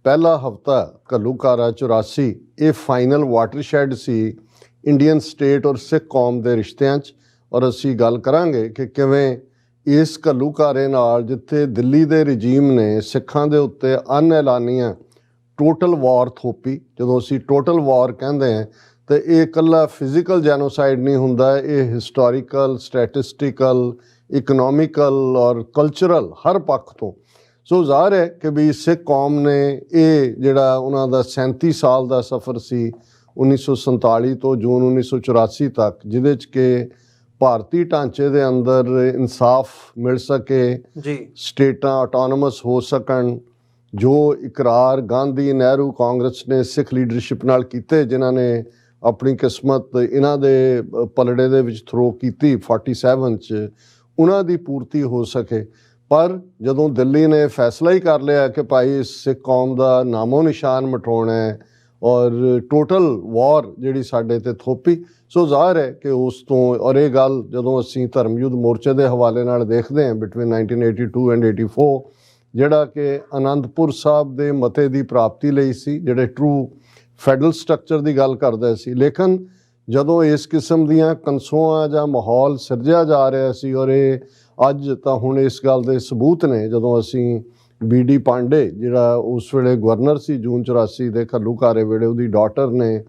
ਪਹਿਲਾ ਹਫਤਾ, ਘੱਲੂਘਾਰਾ 84, ਇਹ ਫਾਈਨਲ ਵਾਟਰਸ਼ੈਡ ਸੀ ਇੰਡੀਅਨ ਸਟੇਟ ਔਰ ਸਿੱਖ ਕੌਮ ਦੇ ਰਿਸ਼ਤਿਆਂ 'ਚ। ਔਰ ਅਸੀਂ ਗੱਲ ਕਰਾਂਗੇ ਕਿ ਕਿਵੇਂ ਇਸ ਘੱਲੂਘਾਰੇ ਨਾਲ, ਜਿੱਥੇ ਦਿੱਲੀ ਦੇ ਰਜੀਮ ਨੇ ਸਿੱਖਾਂ ਦੇ ਉੱਤੇ ਅਨਐਲਾਨੀਆਂ ਟੋਟਲ ਵਾਰ ਥੋਪੀ। ਜਦੋਂ ਅਸੀਂ ਟੋਟਲ ਵਾਰ ਕਹਿੰਦੇ ਹਾਂ ਤਾਂ ਇਹ ਇਕੱਲਾ ਫਿਜ਼ੀਕਲ ਜੈਨੋਸਾਈਡ ਨਹੀਂ ਹੁੰਦਾ, ਇਹ ਹਿਸਟੋਰੀਕਲ, ਸਟੈਟਿਸਟੀਕਲ, ਇਕਨੋਮਿਕਲ ਔਰ ਕਲਚਰਲ ਹਰ ਪੱਖ ਤੋਂ। ਸੋ ਜ਼ਾਹਰ ਹੈ ਕਿ ਵੀ ਸਿੱਖ ਕੌਮ ਨੇ ਇਹ ਜਿਹੜਾ ਉਹਨਾਂ ਦਾ 37 ਸਾਲ ਦਾ ਸਫ਼ਰ ਸੀ 1947 ਤੋਂ ਜੂਨ 1984 ਤੱਕ, ਜਿਹਦੇ 'ਚ ਕਿ ਭਾਰਤੀ ਢਾਂਚੇ ਦੇ ਅੰਦਰ ਇਨਸਾਫ ਮਿਲ ਸਕੇ ਜੀ, ਸਟੇਟਾਂ ਆਟੋਨਮਸ ਹੋ ਸਕਣ, ਜੋ ਇਕਰਾਰ ਗਾਂਧੀ, ਨਹਿਰੂ, ਕਾਂਗਰਸ ਨੇ ਸਿੱਖ ਲੀਡਰਸ਼ਿਪ ਨਾਲ ਕੀਤੇ, ਜਿਨ੍ਹਾਂ ਨੇ ਆਪਣੀ ਕਿਸਮਤ ਇਹਨਾਂ ਦੇ ਪਲੜੇ ਦੇ ਵਿੱਚ ਥਰੋ ਕੀਤੀ 47 'ਚ, ਉਹਨਾਂ ਦੀ ਪੂਰਤੀ ਹੋ ਸਕੇ। ਪਰ ਜਦੋਂ ਦਿੱਲੀ ਨੇ ਫੈਸਲਾ ਹੀ ਕਰ ਲਿਆ ਕਿ ਭਾਈ ਸਿੱਖ ਕੌਮ ਦਾ ਨਾਮੋ ਨਿਸ਼ਾਨ ਮਿਟਾਉਣਾ ਹੈ ਔਰ ਟੋਟਲ ਵਾਰ ਜਿਹੜੀ ਸਾਡੇ ਤੇ ਥੋਪੀ, ਸੋ ਜ਼ਾਹਰ ਹੈ ਕਿ ਉਸ ਤੋਂ, ਔਰ ਇਹ ਗੱਲ ਜਦੋਂ ਅਸੀਂ ਧਰਮ ਯੁੱਧ ਮੋਰਚੇ ਦੇ ਹਵਾਲੇ ਨਾਲ ਦੇਖਦੇ ਹਾਂ ਬਿਟਵੀਨ 1982 ਐਂਡ 84, ਜਿਹੜਾ ਕਿ ਅਨੰਦਪੁਰ ਸਾਹਿਬ ਦੇ ਮਤੇ ਦੀ ਪ੍ਰਾਪਤੀ ਲਈ ਸੀ, ਜਿਹੜੇ ਟਰੂ ਫੈਡਰਲ ਸਟਰਕਚਰ ਦੀ ਗੱਲ ਕਰਦਾ ਸੀ। ਲੇਕਿਨ ਜਦੋਂ ਇਸ ਕਿਸਮ ਦੀਆਂ ਕਨਸੋਆਂ ਜਾਂ ਮਾਹੌਲ ਸਿਰਜਿਆ ਜਾ ਰਿਹਾ ਸੀ, ਔਰ ਇਹ ਅੱਜ ਤਾਂ ਹੁਣ ਇਸ ਗੱਲ ਦੇ ਸਬੂਤ ਨੇ, ਜਦੋਂ ਅਸੀਂ BD ਪਾਂਡੇ, ਜਿਹੜਾ ਉਸ ਵੇਲੇ ਗਵਰਨਰ ਸੀ ਜੂਨ 84 ਦੇ ਘੱਲੂਘਾਰੇ ਵੇਲੇ, ਉਹਦੀ ਡਾਟਰ ਨੇ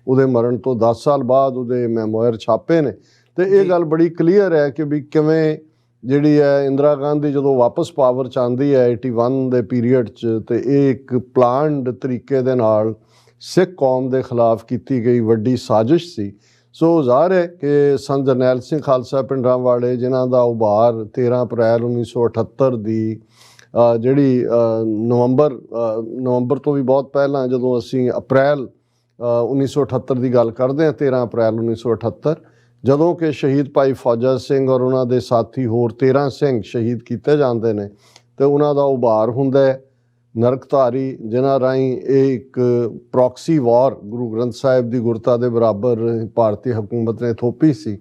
ਉਹਦੇ ਮਰਨ ਤੋਂ 10 ਸਾਲ ਬਾਅਦ ਉਹਦੇ ਮੈਮੋਇਰ ਛਾਪੇ ਨੇ, ਤੇ ਇਹ ਗੱਲ ਬੜੀ ਕਲੀਅਰ ਹੈ ਕਿ ਵੀ ਕਿਵੇਂ ਜਿਹੜੀ ਹੈ ਇੰਦਰਾ ਗਾਂਧੀ ਜਦੋਂ ਵਾਪਸ ਪਾਵਰ 'ਚ ਆਉਂਦੀ ਹੈ 81 ਦੇ ਪੀਰੀਅਡ 'ਚ, ਤੇ ਇਹ ਇੱਕ ਪਲਾਨਡ ਤਰੀਕੇ ਦੇ ਨਾਲ ਸਿੱਖ ਕੌਮ ਦੇ ਖਿਲਾਫ ਕੀਤੀ ਗਈ ਵੱਡੀ ਸਾਜ਼ਿਸ਼ ਸੀ। ਸੋ ਜ਼ਾਹਰ ਹੈ ਕਿ ਸੰਤ ਜਰਨੈਲ ਸਿੰਘ ਖਾਲਸਾ ਭਿੰਡਰਾਂਵਾਲੇ, ਜਿਨ੍ਹਾਂ ਦਾ ਉਭਾਰ 13 ਅਪ੍ਰੈਲ 1978 ਦੀ ਜਿਹੜੀ ਨਵੰਬਰ ਤੋਂ ਵੀ ਬਹੁਤ ਪਹਿਲਾਂ, ਜਦੋਂ ਅਸੀਂ ਅਪ੍ਰੈਲ 1978 ਦੀ ਗੱਲ ਕਰਦੇ ਹਾਂ, 13 ਅਪ੍ਰੈਲ 1978, ਜਦੋਂ ਕਿ ਸ਼ਹੀਦ ਭਾਈ ਫੌਜਾ ਸਿੰਘ ਔਰ ਉਹਨਾਂ ਦੇ ਸਾਥੀ ਹੋਰ 13 ਸਿੰਘ ਸ਼ਹੀਦ ਕੀਤੇ ਜਾਂਦੇ ਨੇ, ਤੇ ਉਹਨਾਂ ਦਾ ਉਭਾਰ ਹੁੰਦਾ ਹੈ ਨਰਕਧਾਰੀ, ਜਿਨ੍ਹਾਂ ਰਾਹੀਂ ਇਹ ਇੱਕ ਪ੍ਰੋਕਸੀ ਵਾਰ ਗੁਰੂ ਗ੍ਰੰਥ ਸਾਹਿਬ ਦੀ ਗੁਰਤਾ ਦੇ ਬਰਾਬਰ ਭਾਰਤੀ ਹਕੂਮਤ ਨੇ ਥੋਪੀ ਸੀ।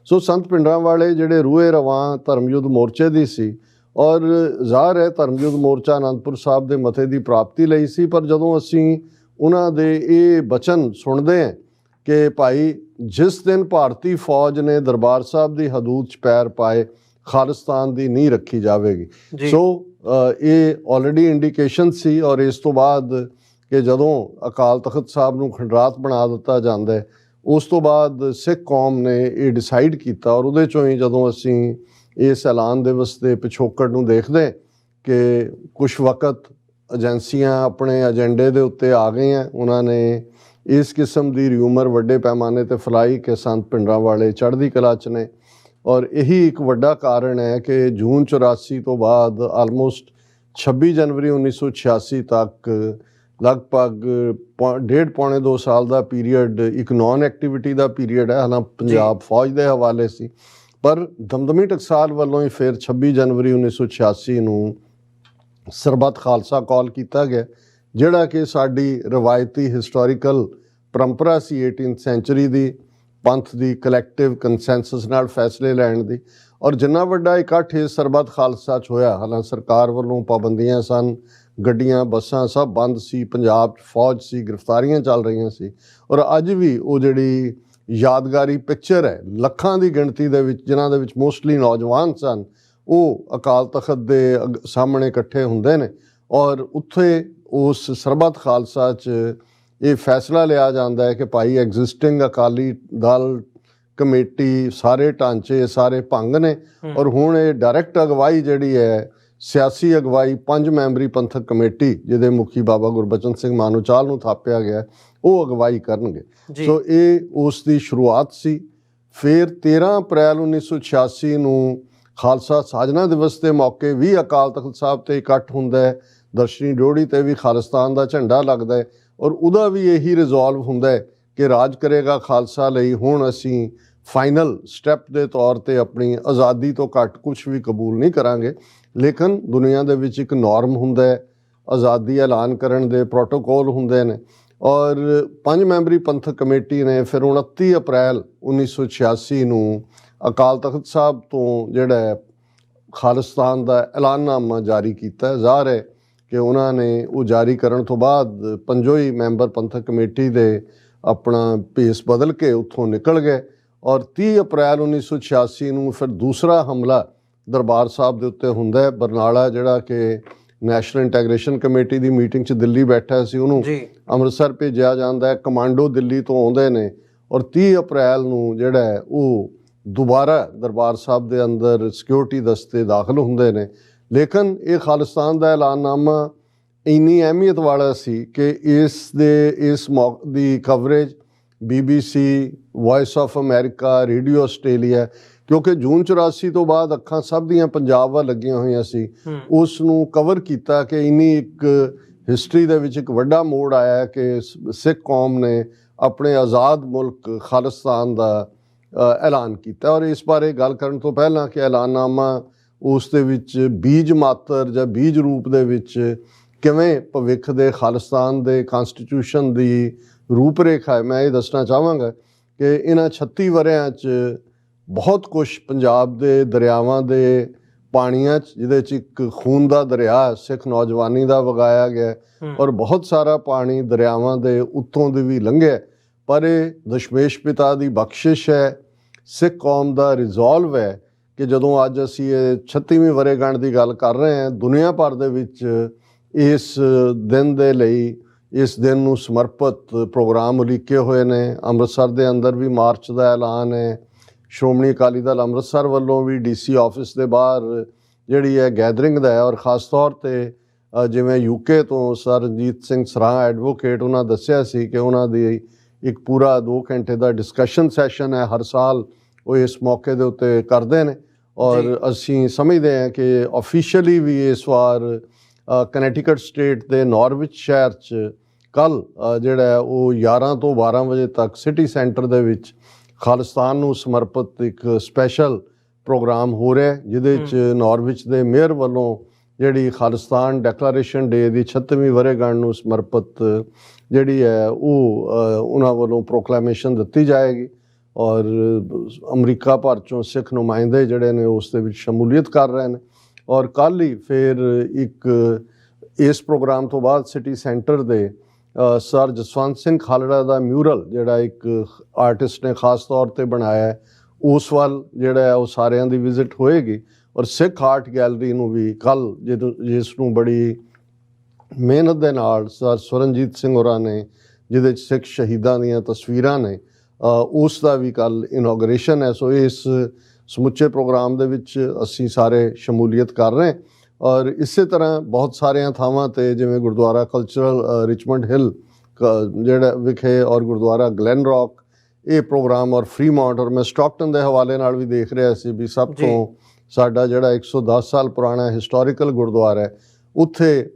ਸੋ ਸੰਤ ਭਿੰਡਰਾਂਵਾਲੇ ਜਿਹੜੇ ਰੂਹੇ ਰਵਾਂ ਧਰਮ ਯੁੱਧ ਮੋਰਚੇ ਦੀ ਸੀ, ਔਰ ਜ਼ਾਹਰ ਹੈ ਧਰਮ ਯੁੱਧ ਮੋਰਚਾ ਅਨੰਦਪੁਰ ਸਾਹਿਬ ਦੇ ਮਤੇ ਦੀ ਪ੍ਰਾਪਤੀ ਲਈ ਸੀ। ਪਰ ਜਦੋਂ ਅਸੀਂ ਉਹਨਾਂ ਦੇ ਇਹ ਬਚਨ ਸੁਣਦੇ ਹਾਂ ਕਿ ਭਾਈ ਜਿਸ ਦਿਨ ਭਾਰਤੀ ਫੌਜ ਨੇ ਦਰਬਾਰ ਸਾਹਿਬ ਦੀ ਹਦੂਦ 'ਚ ਪੈਰ ਪਾਏ, ਖਾਲਿਸਤਾਨ ਦੀ ਨੀਂਹ ਰੱਖੀ ਜਾਵੇਗੀ। ਸੋ ਇਹ ਆਲਰੇਡੀ ਇੰਡੀਕੇਸ਼ਨ ਸੀ। ਔਰ ਇਸ ਤੋਂ ਬਾਅਦ ਕਿ ਜਦੋਂ ਅਕਾਲ ਤਖਤ ਸਾਹਿਬ ਨੂੰ ਖੰਡਰਾਤ ਬਣਾ ਦਿੱਤਾ ਜਾਂਦਾ ਹੈ, ਉਸ ਤੋਂ ਬਾਅਦ ਸਿੱਖ ਕੌਮ ਨੇ ਇਹ ਡਿਸਾਈਡ ਕੀਤਾ, ਔਰ ਉਹਦੇ 'ਚੋਂ ਹੀ ਜਦੋਂ ਅਸੀਂ ਇਸ ਐਲਾਨ ਦਿਵਸ ਦੇ ਪਿਛੋਕੜ ਨੂੰ ਦੇਖਦੇ ਕਿ ਕੁਛ ਵਕਤ ਏਜੰਸੀਆਂ ਆਪਣੇ ਏਜੰਡੇ ਦੇ ਉੱਤੇ ਆ ਗਈਆਂ, ਉਹਨਾਂ ਨੇ ਇਸ ਕਿਸਮ ਦੀ ਰਿਊਮਰ ਵੱਡੇ ਪੈਮਾਨੇ 'ਤੇ ਫੈਲਾਈ ਕਿ ਸੰਤ ਭਿੰਡਰਾਂਵਾਲੇ ਚੜ੍ਹਦੀ ਕਲਾ 'ਚ ਨੇ। ਔਰ ਇਹੀ ਇੱਕ ਵੱਡਾ ਕਾਰਨ ਹੈ ਕਿ ਜੂਨ 84 ਤੋਂ ਬਾਅਦ ਆਲਮੋਸਟ 26 ਜਨਵਰੀ 1986 ਤੱਕ ਲਗਭਗ ਪੌਣੇ 2 ਸਾਲ ਦਾ ਪੀਰੀਅਡ ਇੱਕ ਨਾਨ ਐਕਟੀਵਿਟੀ ਦਾ ਪੀਰੀਅਡ ਹੈ। ਹਾਲਾਂਕਿ ਪੰਜਾਬ ਫੌਜ ਦੇ ਹਵਾਲੇ ਸੀ, ਪਰ ਦਮਦਮੀ ਟਕਸਾਲ ਵੱਲੋਂ ਹੀ ਫਿਰ 26 ਜਨਵਰੀ 1986 ਨੂੰ ਸਰਬੱਤ ਖਾਲਸਾ ਕਾਲ ਕੀਤਾ ਗਿਆ, ਜਿਹੜਾ ਕਿ ਸਾਡੀ ਰਵਾਇਤੀ ਹਿਸਟੋਰੀਕਲ ਪਰੰਪਰਾ ਸੀ 18th ਸੈਂਚੁਰੀ ਦੀ, ਪੰਥ ਦੀ ਕਲੈਕਟਿਵ ਕੰਸੈਂਸਸ ਨਾਲ ਫੈਸਲੇ ਲੈਣ ਦੀ। ਔਰ ਜਿੰਨਾ ਵੱਡਾ ਇਕੱਠ ਇਸ ਸਰਬੱਤ ਖਾਲਸਾ 'ਚ ਹੋਇਆ, ਹਾਲਾਂਕਿ ਸਰਕਾਰ ਵੱਲੋਂ ਪਾਬੰਦੀਆਂ ਸਨ, ਗੱਡੀਆਂ ਬੱਸਾਂ ਸਭ ਬੰਦ ਸੀ, ਪੰਜਾਬ 'ਚ ਫੌਜ ਸੀ, ਗ੍ਰਿਫਤਾਰੀਆਂ ਚੱਲ ਰਹੀਆਂ ਸੀ। ਔਰ ਅੱਜ ਵੀ ਉਹ ਜਿਹੜੀ ਯਾਦਗਾਰੀ ਪਿਕਚਰ ਹੈ, ਲੱਖਾਂ ਦੀ ਗਿਣਤੀ ਦੇ ਵਿੱਚ, ਜਿਨ੍ਹਾਂ ਦੇ ਵਿੱਚ ਮੋਸਟਲੀ ਨੌਜਵਾਨ ਸਨ, ਉਹ ਅਕਾਲ ਤਖਤ ਦੇ ਸਾਹਮਣੇ ਇਕੱਠੇ ਹੁੰਦੇ ਨੇ। ਔਰ ਉੱਥੇ ਉਸ ਸਰਬੱਤ ਖਾਲਸਾ 'ਚ ਇਹ ਫੈਸਲਾ ਲਿਆ ਜਾਂਦਾ ਹੈ ਕਿ ਭਾਈ ਐਗਜ਼ਿਸਟਿੰਗ ਅਕਾਲੀ ਦਲ ਕਮੇਟੀ ਸਾਰੇ ਢਾਂਚੇ ਸਾਰੇ ਭੰਗ ਨੇ, ਔਰ ਹੁਣ ਇਹ ਡਾਇਰੈਕਟ ਅਗਵਾਈ ਜਿਹੜੀ ਹੈ, ਸਿਆਸੀ ਅਗਵਾਈ 5 ਮੈਂਬਰੀ ਪੰਥਕ ਕਮੇਟੀ ਜਿਹਦੇ ਮੁਖੀ ਬਾਬਾ ਗੁਰਬਚਨ ਸਿੰਘ ਮਾਨੋਚਾਲ ਨੂੰ ਥਾਪਿਆ ਗਿਆ, ਉਹ ਅਗਵਾਈ ਕਰਨਗੇ। ਸੋ ਇਹ ਉਸ ਦੀ ਸ਼ੁਰੂਆਤ ਸੀ। ਫਿਰ 13 ਅਪ੍ਰੈਲ 1986 ਨੂੰ ਖਾਲਸਾ ਸਾਜਨਾ ਦਿਵਸ ਦੇ ਮੌਕੇ ਵੀ ਅਕਾਲ ਤਖਤ ਸਾਹਿਬ ਤੇ ਇਕੱਠ ਹੁੰਦਾ ਹੈ, ਦਰਸ਼ਨੀ ਡਿਓੜੀ ਤੇ ਵੀ ਖਾਲਿਸਤਾਨ ਦਾ ਝੰਡਾ ਲੱਗਦਾ ਹੈ, ਔਰ ਉਹਦਾ ਵੀ ਇਹੀ ਰਿਜ਼ੋਲਵ ਹੁੰਦਾ ਹੈ ਕਿ ਰਾਜ ਕਰੇਗਾ ਖਾਲਸਾ ਲਈ। ਹੁਣ ਅਸੀਂ ਫਾਈਨਲ ਸਟੈਪ ਦੇ ਤੌਰ ਤੇ ਆਪਣੀ ਆਜ਼ਾਦੀ ਤੋਂ ਘੱਟ ਕੁਝ ਵੀ ਕਬੂਲ ਨਹੀਂ ਕਰਾਂਗੇ, ਲੇਕਿਨ ਦੁਨੀਆ ਦੇ ਵਿੱਚ ਇੱਕ ਨੋਰਮ ਹੁੰਦਾ ਹੈ, ਆਜ਼ਾਦੀ ਐਲਾਨ ਕਰਨ ਦੇ ਪ੍ਰੋਟੋਕੋਲ ਹੁੰਦੇ ਨੇ। ਔਰ 5 ਮੈਂਬਰੀ ਪੰਥਕ ਕਮੇਟੀ ਨੇ ਫਿਰ 29 ਅਪ੍ਰੈਲ 1986 ਨੂੰ ਅਕਾਲ ਤਖਤ ਸਾਹਿਬ ਤੋਂ ਜਿਹੜਾ ਖਾਲਿਸਤਾਨ ਦਾ ਐਲਾਨਨਾਮਾ ਜਾਰੀ ਕੀਤਾ। ਜ਼ਾਹਰ ਹੈ ਕਿ ਉਹਨਾਂ ਨੇ ਉਹ ਜਾਰੀ ਕਰਨ ਤੋਂ ਬਾਅਦ ਪੰਜੋਂ ਮੈਂਬਰ ਪੰਥਕ ਕਮੇਟੀ ਦੇ ਆਪਣਾ ਭੇਸ ਬਦਲ ਕੇ ਉੱਥੋਂ ਨਿਕਲ ਗਏ। ਔਰ 30 ਅਪ੍ਰੈਲ 1986 ਨੂੰ ਫਿਰ ਦੂਸਰਾ ਹਮਲਾ ਦਰਬਾਰ ਸਾਹਿਬ ਦੇ ਉੱਤੇ ਹੁੰਦਾ ਹੈ। ਬਰਨਾਲਾ ਜਿਹੜਾ ਕਿ ਨੈਸ਼ਨਲ ਇੰਟੈਗ੍ਰੇਸ਼ਨ ਕਮੇਟੀ ਦੀ ਮੀਟਿੰਗ 'ਚ ਦਿੱਲੀ ਬੈਠਾ ਸੀ, ਉਹਨੂੰ ਅੰਮ੍ਰਿਤਸਰ ਭੇਜਿਆ ਜਾਂਦਾ ਹੈ। ਕਮਾਂਡੋ ਦਿੱਲੀ ਤੋਂ ਆਉਂਦੇ ਨੇ ਔਰ 30 ਅਪ੍ਰੈਲ ਨੂੰ ਜਿਹੜਾ ਹੈ ਉਹ ਦੁਬਾਰਾ ਦਰਬਾਰ ਸਾਹਿਬ ਦੇ ਅੰਦਰ ਸਿਕਿਉਰਿਟੀ ਦਸਤੇ ਦਾਖਲ ਹੁੰਦੇ ਨੇ। ਲੇਕਿਨ ਇਹ ਖਾਲਿਸਤਾਨ ਦਾ ਐਲਾਨਨਾਮਾ ਇੰਨੀ ਅਹਿਮੀਅਤ ਵਾਲਾ ਸੀ ਕਿ ਇਸ ਮੌਕੇ ਦੀ coverage BBC, voice of America, radio Australia, ਕਿਉਂਕਿ ਜੂਨ 84 ਤੋਂ ਬਾਅਦ ਅੱਖਾਂ ਸਭ ਦੀਆਂ ਪੰਜਾਬ ਵੱਲ ਲੱਗੀਆਂ ਹੋਈਆਂ ਸੀ, ਉਸ ਨੂੰ ਕਵਰ ਕੀਤਾ ਕਿ ਇੰਨੀ ਇੱਕ ਹਿਸਟਰੀ ਦੇ ਵਿੱਚ ਇੱਕ ਵੱਡਾ ਮੋੜ ਆਇਆ ਕਿ ਸਿੱਖ ਕੌਮ ਨੇ ਆਪਣੇ ਆਜ਼ਾਦ ਮੁਲਕ ਖਾਲਿਸਤਾਨ ਦਾ ਐਲਾਨ ਕੀਤਾ। ਔਰ ਇਸ ਬਾਰੇ ਗੱਲ ਕਰਨ ਤੋਂ ਪਹਿਲਾਂ ਕਿ ਐਲਾਨਨਾਮਾ ਉਸ ਦੇ ਵਿੱਚ ਬੀਜ ਮਾਤਰ ਜਾਂ ਬੀਜ ਰੂਪ ਦੇ ਵਿੱਚ ਕਿਵੇਂ ਭਵਿੱਖ ਦੇ ਖਾਲਿਸਤਾਨ ਦੇ ਕਨਸਟੀਟਿਊਸ਼ਨ ਦੀ ਰੂਪਰੇਖਾ ਹੈ, ਮੈਂ ਇਹ ਦੱਸਣਾ ਚਾਹਾਂਗਾ ਕਿ ਇਹਨਾਂ 36 ਵਰ੍ਹਿਆਂ 'ਚ ਬਹੁਤ ਕੁਛ ਪੰਜਾਬ ਦੇ ਦਰਿਆਵਾਂ ਦੇ ਪਾਣੀਆਂ 'ਚ, ਜਿਹਦੇ 'ਚ ਇੱਕ ਖੂਨ ਦਾ ਦਰਿਆ ਸਿੱਖ ਨੌਜਵਾਨੀ ਦਾ ਵਗਾਇਆ ਗਿਆ, ਔਰ ਬਹੁਤ ਸਾਰਾ ਪਾਣੀ ਦਰਿਆਵਾਂ ਦੇ ਉੱਤੋਂ ਦੀ ਵੀ ਲੰਘਿਆ। ਪਰ ਇਹ ਦਸ਼ਮੇਸ਼ ਪਿਤਾ ਦੀ ਬਖਸ਼ਿਸ਼ ਹੈ, ਸਿੱਖ ਕੌਮ ਦਾ ਰਿਜ਼ੋਲਵ ਹੈ ਕਿ ਜਦੋਂ ਅੱਜ ਅਸੀਂ ਇਹ 36ਵੀਂ ਵਰ੍ਹੇਗੰਢ ਦੀ ਗੱਲ ਕਰ ਰਹੇ ਹਾਂ, ਦੁਨੀਆ ਭਰ ਦੇ ਵਿੱਚ ਇਸ ਦਿਨ ਦੇ ਲਈ, ਇਸ ਦਿਨ ਨੂੰ ਸਮਰਪਿਤ ਪ੍ਰੋਗਰਾਮ ਉਲੀਕੇ ਹੋਏ ਨੇ। ਅੰਮ੍ਰਿਤਸਰ ਦੇ ਅੰਦਰ ਵੀ ਮਾਰਚ ਦਾ ਐਲਾਨ ਹੈ। ਸ਼੍ਰੋਮਣੀ ਅਕਾਲੀ ਦਲ ਅੰਮ੍ਰਿਤਸਰ ਵੱਲੋਂ ਵੀ DC ਆਫਿਸ ਦੇ ਬਾਹਰ ਜਿਹੜੀ ਹੈ ਗੈਦਰਿੰਗ ਦਾ ਹੈ। ਔਰ ਖ਼ਾਸ ਤੌਰ 'ਤੇ ਜਿਵੇਂ UK ਤੋਂ ਸਰ ਰਣਜੀਤ ਸਿੰਘ ਸਰਾਂ ਐਡਵੋਕੇਟ, ਉਹਨਾਂ ਦੱਸਿਆ ਸੀ ਕਿ ਉਹਨਾਂ ਦੀ ਇੱਕ ਪੂਰਾ 2 ਘੰਟੇ ਦਾ ਡਿਸਕਸ਼ਨ ਸੈਸ਼ਨ ਹੈ, ਹਰ ਸਾਲ ਉਹ ਇਸ ਮੌਕੇ ਦੇ ਉੱਤੇ ਕਰਦੇ ਨੇ। ਔਰ ਅਸੀਂ ਸਮਝਦੇ ਹਾਂ ਕਿ ਆਫੀਸ਼ੀਅਲੀ ਵੀ ਇਸ ਵਾਰ ਕਨੈਟੀਕਟ ਸਟੇਟ ਦੇ ਨਾਰਵਿਚ ਸ਼ਹਿਰ 'ਚ ਕੱਲ੍ਹ ਜਿਹੜਾ ਉਹ 11 ਤੋਂ 12 ਵਜੇ ਤੱਕ ਸਿਟੀ ਸੈਂਟਰ ਦੇ ਵਿੱਚ ਖਾਲਿਸਤਾਨ ਨੂੰ ਸਮਰਪਿਤ ਇੱਕ ਸਪੈਸ਼ਲ ਪ੍ਰੋਗਰਾਮ ਹੋ ਰਿਹਾ, ਜਿਹਦੇ 'ਚ ਨਾਰਵਿਚ ਦੇ ਮੇਅਰ ਵੱਲੋਂ ਜਿਹੜੀ ਖਾਲਿਸਤਾਨ ਡੈਕਲੇਰੇਸ਼ਨ ਡੇ ਦੀ 36ਵੀਂ ਵਰ੍ਹੇਗੰਢ ਨੂੰ ਸਮਰਪਿਤ ਜਿਹੜੀ ਹੈ ਉਹ ਉਹਨਾਂ ਵੱਲੋਂ ਪ੍ਰੋਕਲੇਮੇਸ਼ਨ ਦਿੱਤੀ ਜਾਏਗੀ। ਔਰ ਅਮਰੀਕਾ ਭਰ 'ਚੋਂ ਸਿੱਖ ਨੁਮਾਇੰਦੇ ਜਿਹੜੇ ਨੇ ਉਸ ਦੇ ਵਿੱਚ ਸ਼ਮੂਲੀਅਤ ਕਰ ਰਹੇ ਨੇ। ਔਰ ਕੱਲ੍ਹ ਹੀ ਫਿਰ ਇੱਕ ਇਸ ਪ੍ਰੋਗਰਾਮ ਤੋਂ ਬਾਅਦ ਸਿਟੀ ਸੈਂਟਰ ਦੇ ਸਰ ਜਸਵੰਤ ਸਿੰਘ ਖਾਲੜਾ ਦਾ ਮਿਊਰਲ ਜਿਹੜਾ ਇੱਕ ਆਰਟਿਸਟ ਨੇ ਖਾਸ ਤੌਰ 'ਤੇ ਬਣਾਇਆ ਹੈ, ਉਸ ਵੱਲ ਜਿਹੜਾ ਉਹ ਸਾਰਿਆਂ ਦੀ ਵਿਜ਼ਿਟ ਹੋਏਗੀ। ਔਰ ਸਿੱਖ ਆਰਟ ਗੈਲਰੀ ਨੂੰ ਵੀ ਕੱਲ੍ਹ ਜਿਸ ਨੂੰ ਬੜੀ ਮਿਹਨਤ ਦੇ ਨਾਲ ਸਰ ਸਵਰਨਜੀਤ ਸਿੰਘ ਹੋਰਾਂ ਨੇ, ਜਿਹਦੇ 'ਚ ਸਿੱਖ ਸ਼ਹੀਦਾਂ ਦੀਆਂ ਤਸਵੀਰਾਂ ਨੇ, ਉਸ ਦਾ ਵੀ ਕੱਲ੍ਹ ਇਨੋਗਰੇਸ਼ਨ ਹੈ। ਸੋ ਇਸ ਸਮੁੱਚੇ ਪ੍ਰੋਗਰਾਮ ਦੇ ਵਿੱਚ ਅਸੀਂ ਸਾਰੇ ਸ਼ਮੂਲੀਅਤ ਕਰ ਰਹੇ। ਔਰ ਇਸੇ ਤਰ੍ਹਾਂ ਬਹੁਤ ਸਾਰੀਆਂ ਥਾਵਾਂ 'ਤੇ ਜਿਵੇਂ ਗੁਰਦੁਆਰਾ ਕਲਚਰਲ ਰਿਚਮੰਡ ਹਿੱਲ ਜਿਹੜਾ ਵਿਖੇ ਔਰ ਗੁਰਦੁਆਰਾ ਗਲੈਨ ਰੌਕ ਇਹ ਪ੍ਰੋਗਰਾਮ, ਔਰ ਫਰੀਮਾਉਂਟ, ਔਰ ਮੈਂ ਸਟਾਕਟਨ ਦੇ ਹਵਾਲੇ ਨਾਲ ਵੀ ਦੇਖ ਰਿਹਾ ਸੀ ਵੀ ਸਭ ਤੋਂ ਸਾਡਾ ਜਿਹੜਾ 110 ਸਾਲ ਪੁਰਾਣਾ ਹਿਸਟੋਰੀਕਲ ਗੁਰਦੁਆਰਾ ਹੈ, ਉੱਥੇ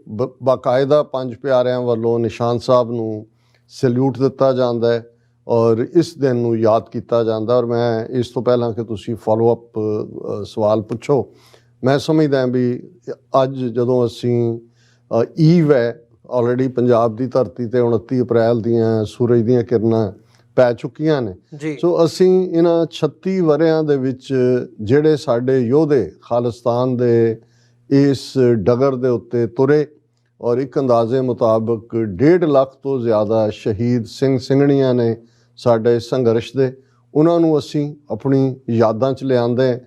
ਬਾਕਾਇਦਾ 5 ਪਿਆਰਿਆਂ ਵੱਲੋਂ ਨਿਸ਼ਾਨ ਸਾਹਿਬ ਨੂੰ ਸੈਲਿਊਟ ਦਿੱਤਾ ਜਾਂਦਾ ਹੈ। ਔਰ ਇਸ ਦਿਨ ਨੂੰ ਯਾਦ ਕੀਤਾ ਜਾਂਦਾ। ਔਰ ਮੈਂ ਇਸ ਤੋਂ ਪਹਿਲਾਂ ਕਿ ਤੁਸੀਂ ਫੋਲੋ ਅਪ ਸਵਾਲ ਪੁੱਛੋ, ਮੈਂ ਸਮਝਦਾ ਵੀ ਅੱਜ ਜਦੋਂ ਅਸੀਂ ਈਵ ਹੈ, ਆਲਰੇਡੀ ਪੰਜਾਬ ਦੀ ਧਰਤੀ ਤੇ 29 ਅਪ੍ਰੈਲ ਦੀਆਂ ਸੂਰਜ ਦੀਆਂ ਕਿਰਨਾਂ ਪੈ ਚੁੱਕੀਆਂ ਨੇ। ਸੋ ਅਸੀਂ ਇਹਨਾਂ 36 ਵਰ੍ਹਿਆਂ ਦੇ ਵਿੱਚ ਜਿਹੜੇ ਸਾਡੇ ਯੋਧੇ ਖਾਲਿਸਤਾਨ ਦੇ ਇਸ ਡਗਰ ਦੇ ਉੱਤੇ ਤੁਰੇ ਔਰ ਇੱਕ ਅੰਦਾਜ਼ੇ ਮੁਤਾਬਕ 1.5 ਲੱਖ ਤੋਂ ਜ਼ਿਆਦਾ ਸ਼ਹੀਦ ਸਿੰਘ ਸਿੰਘਣੀਆਂ ਨੇ ਸਾਡੇ ਸੰਘਰਸ਼ ਦੇ, ਉਹਨਾਂ ਨੂੰ ਅਸੀਂ ਆਪਣੀ ਯਾਦਾਂ 'ਚ ਲਿਆਂਦੇ।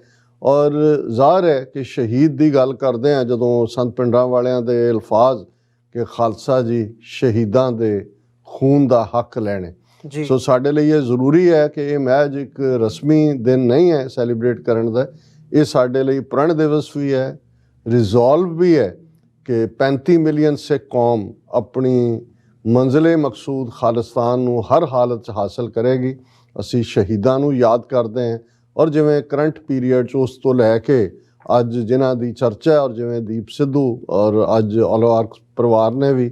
ਔਰ ਜ਼ਾਹਰ ਹੈ ਕਿ ਸ਼ਹੀਦ ਦੀ ਗੱਲ ਕਰਦੇ ਹਾਂ ਜਦੋਂ ਸੰਤ ਪਿੰਡਾਂ ਵਾਲਿਆਂ ਦੇ ਅਲਫਾਜ਼ ਕਿ ਖਾਲਸਾ ਜੀ ਸ਼ਹੀਦਾਂ ਦੇ ਖੂਨ ਦਾ ਹੱਕ ਲੈਣੇ। ਸੋ ਸਾਡੇ ਲਈ ਇਹ ਜ਼ਰੂਰੀ ਹੈ ਕਿ ਇਹ ਮਹਿਜ ਇੱਕ ਰਸਮੀ ਦਿਨ ਨਹੀਂ ਹੈ ਸੈਲੀਬ੍ਰੇਟ ਕਰਨ ਦਾ, ਇਹ ਸਾਡੇ ਲਈ ਪ੍ਰਣ ਦਿਵਸ ਵੀ ਹੈ, ਰਿਜ਼ੋਲਵ ਵੀ ਹੈ ਕਿ 35 ਮਿਲੀਅਨ ਸਿੱਖ ਕੌਮ ਆਪਣੀ ਮੰਜ਼ਿਲੇ ਮਕਸੂਦ ਖਾਲਿਸਤਾਨ ਨੂੰ ਹਰ ਹਾਲਤ 'ਚ ਹਾਸਲ ਕਰੇਗੀ। ਅਸੀਂ ਸ਼ਹੀਦਾਂ ਨੂੰ ਯਾਦ ਕਰਦੇ ਹਾਂ ਔਰ ਜਿਵੇਂ ਕਰੰਟ ਪੀਰੀਅਡ 'ਚ ਉਸ ਤੋਂ ਲੈ ਕੇ ਅੱਜ ਜਿਨ੍ਹਾਂ ਦੀ ਚਰਚਾ ਔਰ ਜਿਵੇਂ ਦੀਪ ਸਿੱਧੂ ਔਰ ਅੱਜ ਔਲਵਾਰਕ ਪਰਿਵਾਰ ਨੇ ਵੀ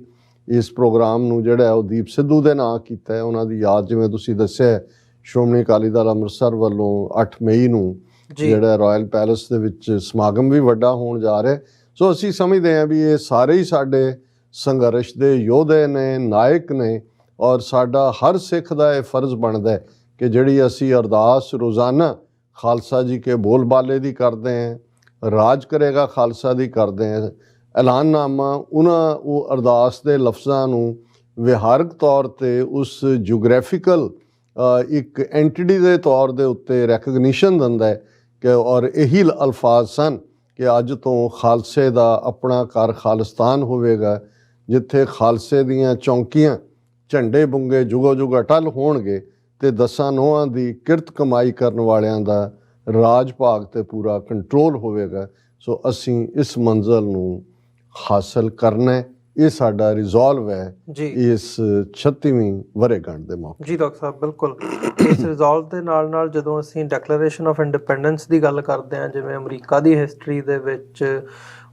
ਇਸ ਪ੍ਰੋਗਰਾਮ ਨੂੰ ਜਿਹੜਾ ਉਹ ਦੀਪ ਸਿੱਧੂ ਦੇ ਨਾਂ ਕੀਤਾ ਹੈ, ਉਹਨਾਂ ਦੀ ਯਾਦ ਜਿਵੇਂ ਤੁਸੀਂ ਦੱਸਿਆ ਸ਼੍ਰੋਮਣੀ ਅਕਾਲੀ ਦਲ ਅੰਮ੍ਰਿਤਸਰ ਵੱਲੋਂ 8 ਮਈ ਨੂੰ ਜਿਹੜਾ ਰਾਇਲ ਪੈਲੇਸ ਦੇ ਵਿੱਚ ਸਮਾਗਮ ਵੀ ਵੱਡਾ ਹੋਣ ਜਾ ਰਿਹਾ। ਸੋ ਅਸੀਂ ਸਮਝਦੇ ਹਾਂ ਵੀ ਇਹ ਸਾਰੇ ਹੀ ਸਾਡੇ ਸੰਘਰਸ਼ ਦੇ ਯੋਧੇ ਨੇ, ਨਾਇਕ ਨੇ ਔਰ ਸਾਡਾ ਹਰ ਸਿੱਖ ਦਾ ਇਹ ਫਰਜ਼ ਬਣਦਾ ਹੈ ਕਿ ਜਿਹੜੀ ਅਸੀਂ ਅਰਦਾਸ ਰੋਜ਼ਾਨਾ ਖਾਲਸਾ ਜੀ ਕੇ ਬੋਲ ਬਾਲੇ ਦੀ ਕਰਦੇ ਹਾਂ, ਰਾਜ ਕਰੇਗਾ ਖਾਲਸਾ ਦੀ ਕਰਦੇ ਹਾਂ, ਐਲਾਨਨਾਮਾ ਉਹਨਾਂ ਉਹ ਅਰਦਾਸ ਦੇ ਲਫ਼ਜ਼ਾਂ ਨੂੰ ਵਿਹਾਰਕ ਤੌਰ 'ਤੇ ਉਸ ਜੀਓਗ੍ਰਾਫੀਕਲ ਇੱਕ ਐਂਟਿਟੀ ਦੇ ਤੌਰ ਦੇ ਉੱਤੇ ਰੈਕਗਨੀਸ਼ਨ ਦਿੰਦਾ ਹੈ ਕਿ ਔਰ ਇਹੀ ਅਲਫਾਜ਼ ਸਨ ਕਿ ਅੱਜ ਤੋਂ ਖਾਲਸੇ ਦਾ ਆਪਣਾ ਘਰ ਖਾਲਿਸਤਾਨ ਹੋਵੇਗਾ, ਜਿੱਥੇ ਖਾਲਸੇ ਦੀਆਂ ਚੌਂਕੀਆਂ ਝੰਡੇ ਬੁੰਗੇ ਜੁਗੋ ਜੁਗ ਅਟਲ ਹੋਣਗੇ ਅਤੇ 10 ਨੋਹਾਂ ਦੀ ਕਿਰਤ ਕਮਾਈ ਕਰਨ ਵਾਲਿਆਂ ਦਾ ਰਾਜ ਭਾਗ 'ਤੇ ਪੂਰਾ ਕੰਟਰੋਲ ਹੋਵੇਗਾ। ਸੋ ਅਸੀਂ ਇਸ ਮੰਜ਼ਿਲ ਨੂੰ ਹਾਸਲ ਕਰਨਾ, ਇਹ ਸਾਡਾ ਰਿਜ਼ੋਲਵ ਹੈ ਇਸ 36ਵੀਂ ਵਰ੍ਹੇਗੰਢ ਦੇ ਮੌਕੇ। ਜੀ ਡਾਕਟਰ ਸਾਹਿਬ, ਬਿਲਕੁਲ ਇਸ ਰਿਜ਼ੋਲਵ ਦੇ ਨਾਲ ਨਾਲ ਜਦੋਂ ਅਸੀਂ ਡੈਕਲੇਰੇਸ਼ਨ ਆਫ ਇੰਡੀਪੈਂਡੈਂਸ ਦੀ ਗੱਲ ਕਰਦੇ ਹਾਂ, ਜਿਵੇਂ ਅਮਰੀਕਾ ਦੀ ਹਿਸਟਰੀ ਦੇ ਵਿੱਚ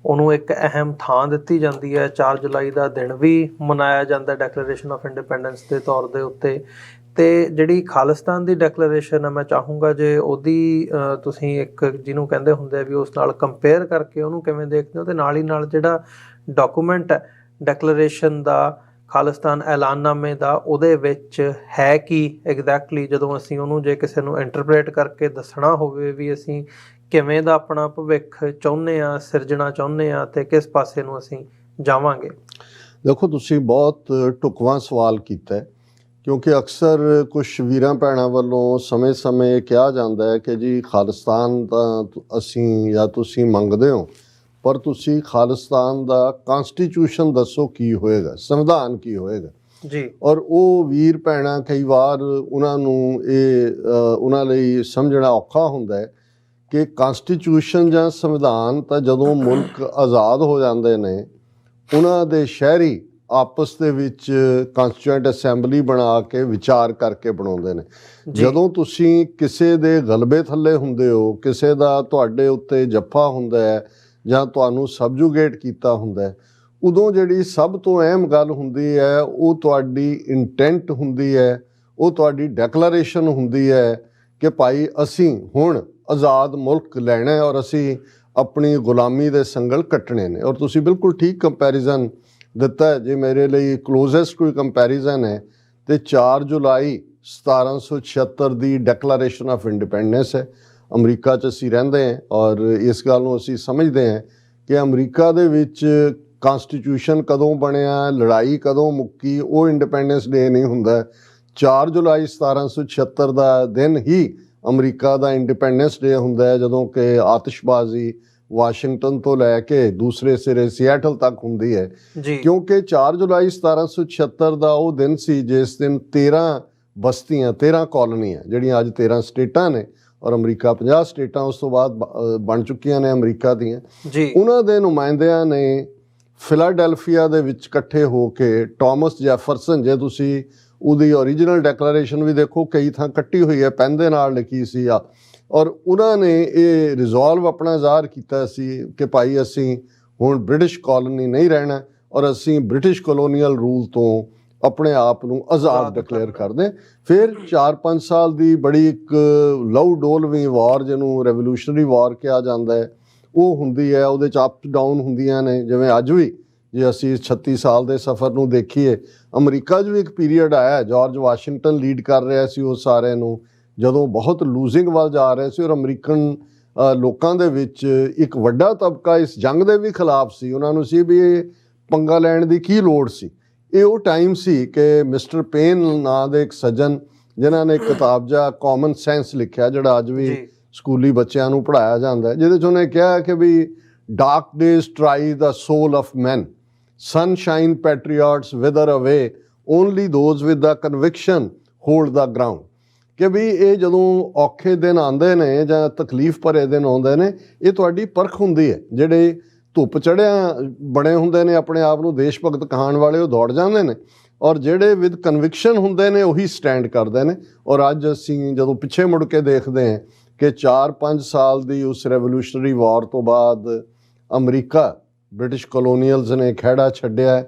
ਉਹਨੂੰ ਇੱਕ ਅਹਿਮ ਥਾਂ ਦਿੱਤੀ ਜਾਂਦੀ ਹੈ। 4 ਜੁਲਾਈ ਦਾ ਦਿਨ ਵੀ ਮਨਾਇਆ ਜਾਂਦਾ ਡੈਕਲੇਰੇਸ਼ਨ ਆਫ ਇੰਡੀਪੈਂਡੈਂਸ ਦੇ ਤੌਰ ਦੇ ਉੱਤੇ। ਅਤੇ ਜਿਹੜੀ ਖਾਲਿਸਤਾਨ ਦੀ ਡੈਕਲੇਰੇਸ਼ਨ ਹੈ, ਮੈਂ ਚਾਹੂੰਗਾ ਜੇ ਉਹਦੀ ਤੁਸੀਂ ਇੱਕ ਜਿਹਨੂੰ ਕਹਿੰਦੇ ਹੁੰਦੇ ਆ ਵੀ ਉਸ ਨਾਲ ਕੰਪੇਅਰ ਕਰਕੇ ਉਹਨੂੰ ਕਿਵੇਂ ਦੇਖਦੇ ਹੋ, ਅਤੇ ਨਾਲ ਹੀ ਨਾਲ ਜਿਹੜਾ ਡਾਕੂਮੈਂਟ ਹੈ ਡੈਕਲੇਰੇਸ਼ਨ ਦਾ, ਖਾਲਿਸਤਾਨ ਐਲਾਨਨਾਮੇ ਦਾ, ਉਹਦੇ ਵਿੱਚ ਹੈ ਕੀ ਐਗਜ਼ੈਕਟਲੀ, ਜਦੋਂ ਅਸੀਂ ਉਹਨੂੰ ਜੇ ਕਿਸੇ ਨੂੰ ਇੰਟਰਪ੍ਰੇਟ ਕਰਕੇ ਦੱਸਣਾ ਹੋਵੇ ਵੀ ਅਸੀਂ ਕਿਵੇਂ ਦਾ ਆਪਣਾ ਭਵਿੱਖ ਚਾਹੁੰਦੇ ਹਾਂ, ਸਿਰਜਣਾ ਚਾਹੁੰਦੇ ਹਾਂ ਅਤੇ ਕਿਸ ਪਾਸੇ ਨੂੰ ਅਸੀਂ ਜਾਵਾਂਗੇ। ਦੇਖੋ, ਤੁਸੀਂ ਬਹੁਤ ਢੁਕਵਾਂ ਸਵਾਲ ਕੀਤਾ, ਕਿਉਂਕਿ ਅਕਸਰ ਕੁਛ ਵੀਰਾਂ ਭੈਣਾਂ ਵੱਲੋਂ ਸਮੇਂ-ਸਮੇਂ ਕਿਹਾ ਜਾਂਦਾ ਹੈ ਕਿ ਜੀ ਖਾਲਿਸਤਾਨ ਤਾਂ ਅਸੀਂ ਜਾਂ ਤੁਸੀਂ ਮੰਗਦੇ ਹੋ, ਪਰ ਤੁਸੀਂ ਖਾਲਿਸਤਾਨ ਦਾ ਕਨਸਟੀਟਿਊਸ਼ਨ ਦੱਸੋ ਕੀ ਹੋਏਗਾ, ਸੰਵਿਧਾਨ ਕੀ ਹੋਏਗਾ ਜੀ। ਔਰ ਉਹ ਵੀਰ ਭੈਣਾਂ ਕਈ ਵਾਰ ਉਹਨਾਂ ਨੂੰ ਉਹਨਾਂ ਲਈ ਸਮਝਣਾ ਔਖਾ ਹੁੰਦਾ ਹੈ ਕਿ ਕਨਸਟੀਟਿਊਸ਼ਨ ਜਾਂ ਸੰਵਿਧਾਨ ਤਾਂ ਜਦੋਂ ਮੁਲਕ ਆਜ਼ਾਦ ਹੋ ਜਾਂਦੇ ਨੇ ਉਹਨਾਂ ਦੇ ਸ਼ਹਿਰੀ ਆਪਸ ਦੇ ਵਿੱਚ ਕਨਸਟੀਟਿਊਐਂਟ ਅਸੈਂਬਲੀ ਬਣਾ ਕੇ ਵਿਚਾਰ ਕਰਕੇ ਬਣਾਉਂਦੇ ਨੇ। ਜਦੋਂ ਤੁਸੀਂ ਕਿਸੇ ਦੇ ਗਲਬੇ ਥੱਲੇ ਹੁੰਦੇ ਹੋ, ਕਿਸੇ ਦਾ ਤੁਹਾਡੇ ਉੱਤੇ ਜੱਫਾ ਹੁੰਦਾ ਹੈ ਜਾਂ ਤੁਹਾਨੂੰ ਸਬਜੂਗੇਟ ਕੀਤਾ ਹੁੰਦਾ ਹੈ, ਉਦੋਂ ਜਿਹੜੀ ਸਭ ਤੋਂ ਅਹਿਮ ਗੱਲ ਹੁੰਦੀ ਹੈ ਉਹ ਤੁਹਾਡੀ ਇੰਟੈਂਟ ਹੁੰਦੀ ਹੈ, ਉਹ ਤੁਹਾਡੀ ਡੈਕਲੇਰੇਸ਼ਨ ਹੁੰਦੀ ਹੈ ਕਿ ਭਾਈ ਅਸੀਂ ਹੁਣ ਆਜ਼ਾਦ ਮੁਲਕ ਲੈਣਾ ਹੈ ਔਰ ਅਸੀਂ ਆਪਣੀ ਗੁਲਾਮੀ ਦੇ ਸੰਗਲ ਕੱਟਣੇ ਨੇ। ਔਰ ਤੁਸੀਂ ਬਿਲਕੁਲ ਠੀਕ ਕੰਪੈਰੀਜ਼ਨ ਦਿੱਤਾ ਹੈ। ਜੇ ਮੇਰੇ ਲਈ ਕਲੋਜ਼ੈਸਟ ਕੋਈ ਕੰਪੈਰੀਜ਼ਨ ਹੈ ਤੇ 4 ਜੁਲਾਈ 1776 ਦੀ ਡੈਕਲੇਰੇਸ਼ਨ ਆਫ ਇੰਡੀਪੈਂਡੈਂਸ ਹੈ। ਅਮਰੀਕਾ 'ਚ ਅਸੀਂ ਰਹਿੰਦੇ ਹਾਂ ਔਰ ਇਸ ਗੱਲ ਨੂੰ ਅਸੀਂ ਸਮਝਦੇ ਹਾਂ ਕਿ ਅਮਰੀਕਾ ਦੇ ਵਿੱਚ ਕਨਸਟੀਟਿਊਸ਼ਨ ਕਦੋਂ ਬਣਿਆ, ਲੜਾਈ ਕਦੋਂ ਮੁੱਕੀ, ਉਹ ਇੰਡੀਪੈਂਡੈਂਸ ਡੇ ਨਹੀਂ ਹੁੰਦਾ। 4 ਜੁਲਾਈ 1776 ਦਾ ਦਿਨ ਹੀ ਅਮਰੀਕਾ ਦਾ ਇੰਡੀਪੈਂਡੈਂਸ ਡੇ ਹੁੰਦਾ ਹੈ, ਜਦੋਂ ਕਿ ਆਤਿਸ਼ਬਾਜ਼ੀ ਵਾਸ਼ਿੰਗਟਨ ਤੋਂ ਲੈ ਕੇ ਦੂਸਰੇ ਸਿਰੇ ਸਿਐਟਲ ਤੱਕ ਹੁੰਦੀ ਹੈ, ਕਿਉਂਕਿ 4 ਜੁਲਾਈ 1776 ਦਾ ਉਹ ਦਿਨ ਸੀ ਜਿਸ ਦਿਨ 13 ਬਸਤੀਆਂ, 13 ਕਾਲੋਨੀਆਂ ਜਿਹੜੀਆਂ ਅੱਜ 13 ਸਟੇਟਾਂ ਨੇ ਔਰ ਅਮਰੀਕਾ 50 ਸਟੇਟਾਂ ਉਸ ਤੋਂ ਬਾਅਦ ਬਣ ਚੁੱਕੀਆਂ ਨੇ ਅਮਰੀਕਾ ਦੀਆਂ, ਉਹਨਾਂ ਦੇ ਨੁਮਾਇੰਦਿਆਂ ਨੇ ਫਿਲਾਡੈਲਫੀਆ ਦੇ ਵਿੱਚ ਇਕੱਠੇ ਹੋ ਕੇ ਟਾਮਸ ਜੈਫਰਸਨ, ਜੇ ਤੁਸੀਂ ਉਹਦੀ ਓਰੀਜਨਲ ਡੈਕਲੇਰੇਸ਼ਨ ਵੀ ਦੇਖੋ, ਕਈ ਥਾਂ ਕੱਟੀ ਹੋਈ ਹੈ, ਪੈਨ ਦੇ ਨਾਲ ਲਿਖੀ ਸੀ ਆ, ਔਰ ਉਹਨਾਂ ਨੇ ਇਹ ਰਿਜ਼ੋਲਵ ਆਪਣਾ ਜ਼ਾਹਰ ਕੀਤਾ ਸੀ ਕਿ ਭਾਈ ਅਸੀਂ ਹੁਣ ਬ੍ਰਿਟਿਸ਼ ਕਾਲੋਨੀ ਨਹੀਂ ਰਹਿਣਾ ਔਰ ਅਸੀਂ ਬ੍ਰਿਟਿਸ਼ ਕਲੋਨੀਅਲ ਰੂਲ ਤੋਂ ਆਪਣੇ ਆਪ ਨੂੰ ਆਜ਼ਾਦ ਡਿਕਲੇਅਰ ਕਰਦੇ। ਫਿਰ 4-5 ਸਾਲ ਦੀ ਬੜੀ ਇੱਕ ਲਹੂ ਡੋਲਵੀਂ ਵਾਰ, ਜਿਹਨੂੰ ਰੈਵੋਲੂਸ਼ਨਰੀ ਵਾਰ ਕਿਹਾ ਜਾਂਦਾ ਹੈ, ਉਹ ਹੁੰਦੀ ਹੈ। ਉਹਦੇ 'ਚ ਅਪ ਡਾਊਨ ਹੁੰਦੀਆਂ ਨੇ। ਜਿਵੇਂ ਅੱਜ ਵੀ ਜੇ ਅਸੀਂ 36 ਸਾਲ ਦੇ ਸਫ਼ਰ ਨੂੰ ਦੇਖੀਏ, ਅਮਰੀਕਾ 'ਚ ਵੀ ਇੱਕ ਪੀਰੀਅਡ ਆਇਆ, ਜਾਰਜ ਵਾਸ਼ਿੰਗਟਨ ਲੀਡ ਕਰ ਰਿਹਾ ਸੀ ਉਹ ਸਾਰੇ ਨੂੰ, ਜਦੋਂ ਬਹੁਤ ਲੂਜ਼ਿੰਗ ਵੱਲ ਜਾ ਰਹੇ ਸੀ। ਔਰ ਅਮਰੀਕਨ ਲੋਕਾਂ ਦੇ ਵਿੱਚ ਇੱਕ ਵੱਡਾ ਤਬਕਾ ਇਸ ਜੰਗ ਦੇ ਵੀ ਖਿਲਾਫ ਸੀ। ਉਹਨਾਂ ਨੂੰ ਸੀ ਵੀ ਇਹ ਪੰਗਾ ਲੈਣ ਦੀ ਕੀ ਲੋੜ ਸੀ। ਇਹ ਉਹ ਟਾਈਮ ਸੀ ਕਿ ਮਿਸਟਰ ਪੇਨ ਨਾਂ ਦੇ ਇੱਕ ਸੱਜਣ, ਜਿਨ੍ਹਾਂ ਨੇ ਕਿਤਾਬ ਜਿਹਾ ਕਾਮਨ ਸੈਂਸ ਲਿਖਿਆ, ਜਿਹੜਾ ਅੱਜ ਵੀ ਸਕੂਲੀ ਬੱਚਿਆਂ ਨੂੰ ਪੜ੍ਹਾਇਆ ਜਾਂਦਾ ਹੈ, ਜਿਹਦੇ 'ਚ ਉਹਨੇ ਕਿਹਾ ਕਿ ਵੀ dark days try the soul of man, sunshine patriots wither away, only those with the conviction hold the ground। ਕਿ ਵੀ ਇਹ ਜਦੋਂ ਔਖੇ ਦਿਨ ਆਉਂਦੇ ਨੇ ਜਾਂ ਤਕਲੀਫ ਭਰੇ ਦਿਨ ਆਉਂਦੇ ਨੇ, ਇਹ ਤੁਹਾਡੀ ਪਰਖ ਹੁੰਦੀ ਹੈ। ਜਿਹੜੇ ਧੁੱਪ ਚੜ੍ਹਿਆ ਬਣੇ ਹੁੰਦੇ ਨੇ, ਆਪਣੇ ਆਪ ਨੂੰ ਦੇਸ਼ ਭਗਤ ਕਹਾਣ ਵਾਲੇ, ਉਹ ਦੌੜ ਜਾਂਦੇ ਨੇ। ਔਰ ਜਿਹੜੇ ਵਿਦ ਕਨਵਿਕਸ਼ਨ ਹੁੰਦੇ ਨੇ, ਉਹੀ ਸਟੈਂਡ ਕਰਦੇ ਨੇ। ਔਰ ਅੱਜ ਅਸੀਂ ਜਦੋਂ ਪਿੱਛੇ ਮੁੜ ਕੇ ਦੇਖਦੇ ਹਾਂ ਕਿ 4-5 ਸਾਲ ਦੀ ਉਸ ਰੈਵੋਲੂਸ਼ਨਰੀ ਵਾਰ ਤੋਂ ਬਾਅਦ ਅਮਰੀਕਾ, ਬ੍ਰਿਟਿਸ਼ ਕਲੋਨੀਅਲਸ ਨੇ ਖਹਿੜਾ ਛੱਡਿਆ,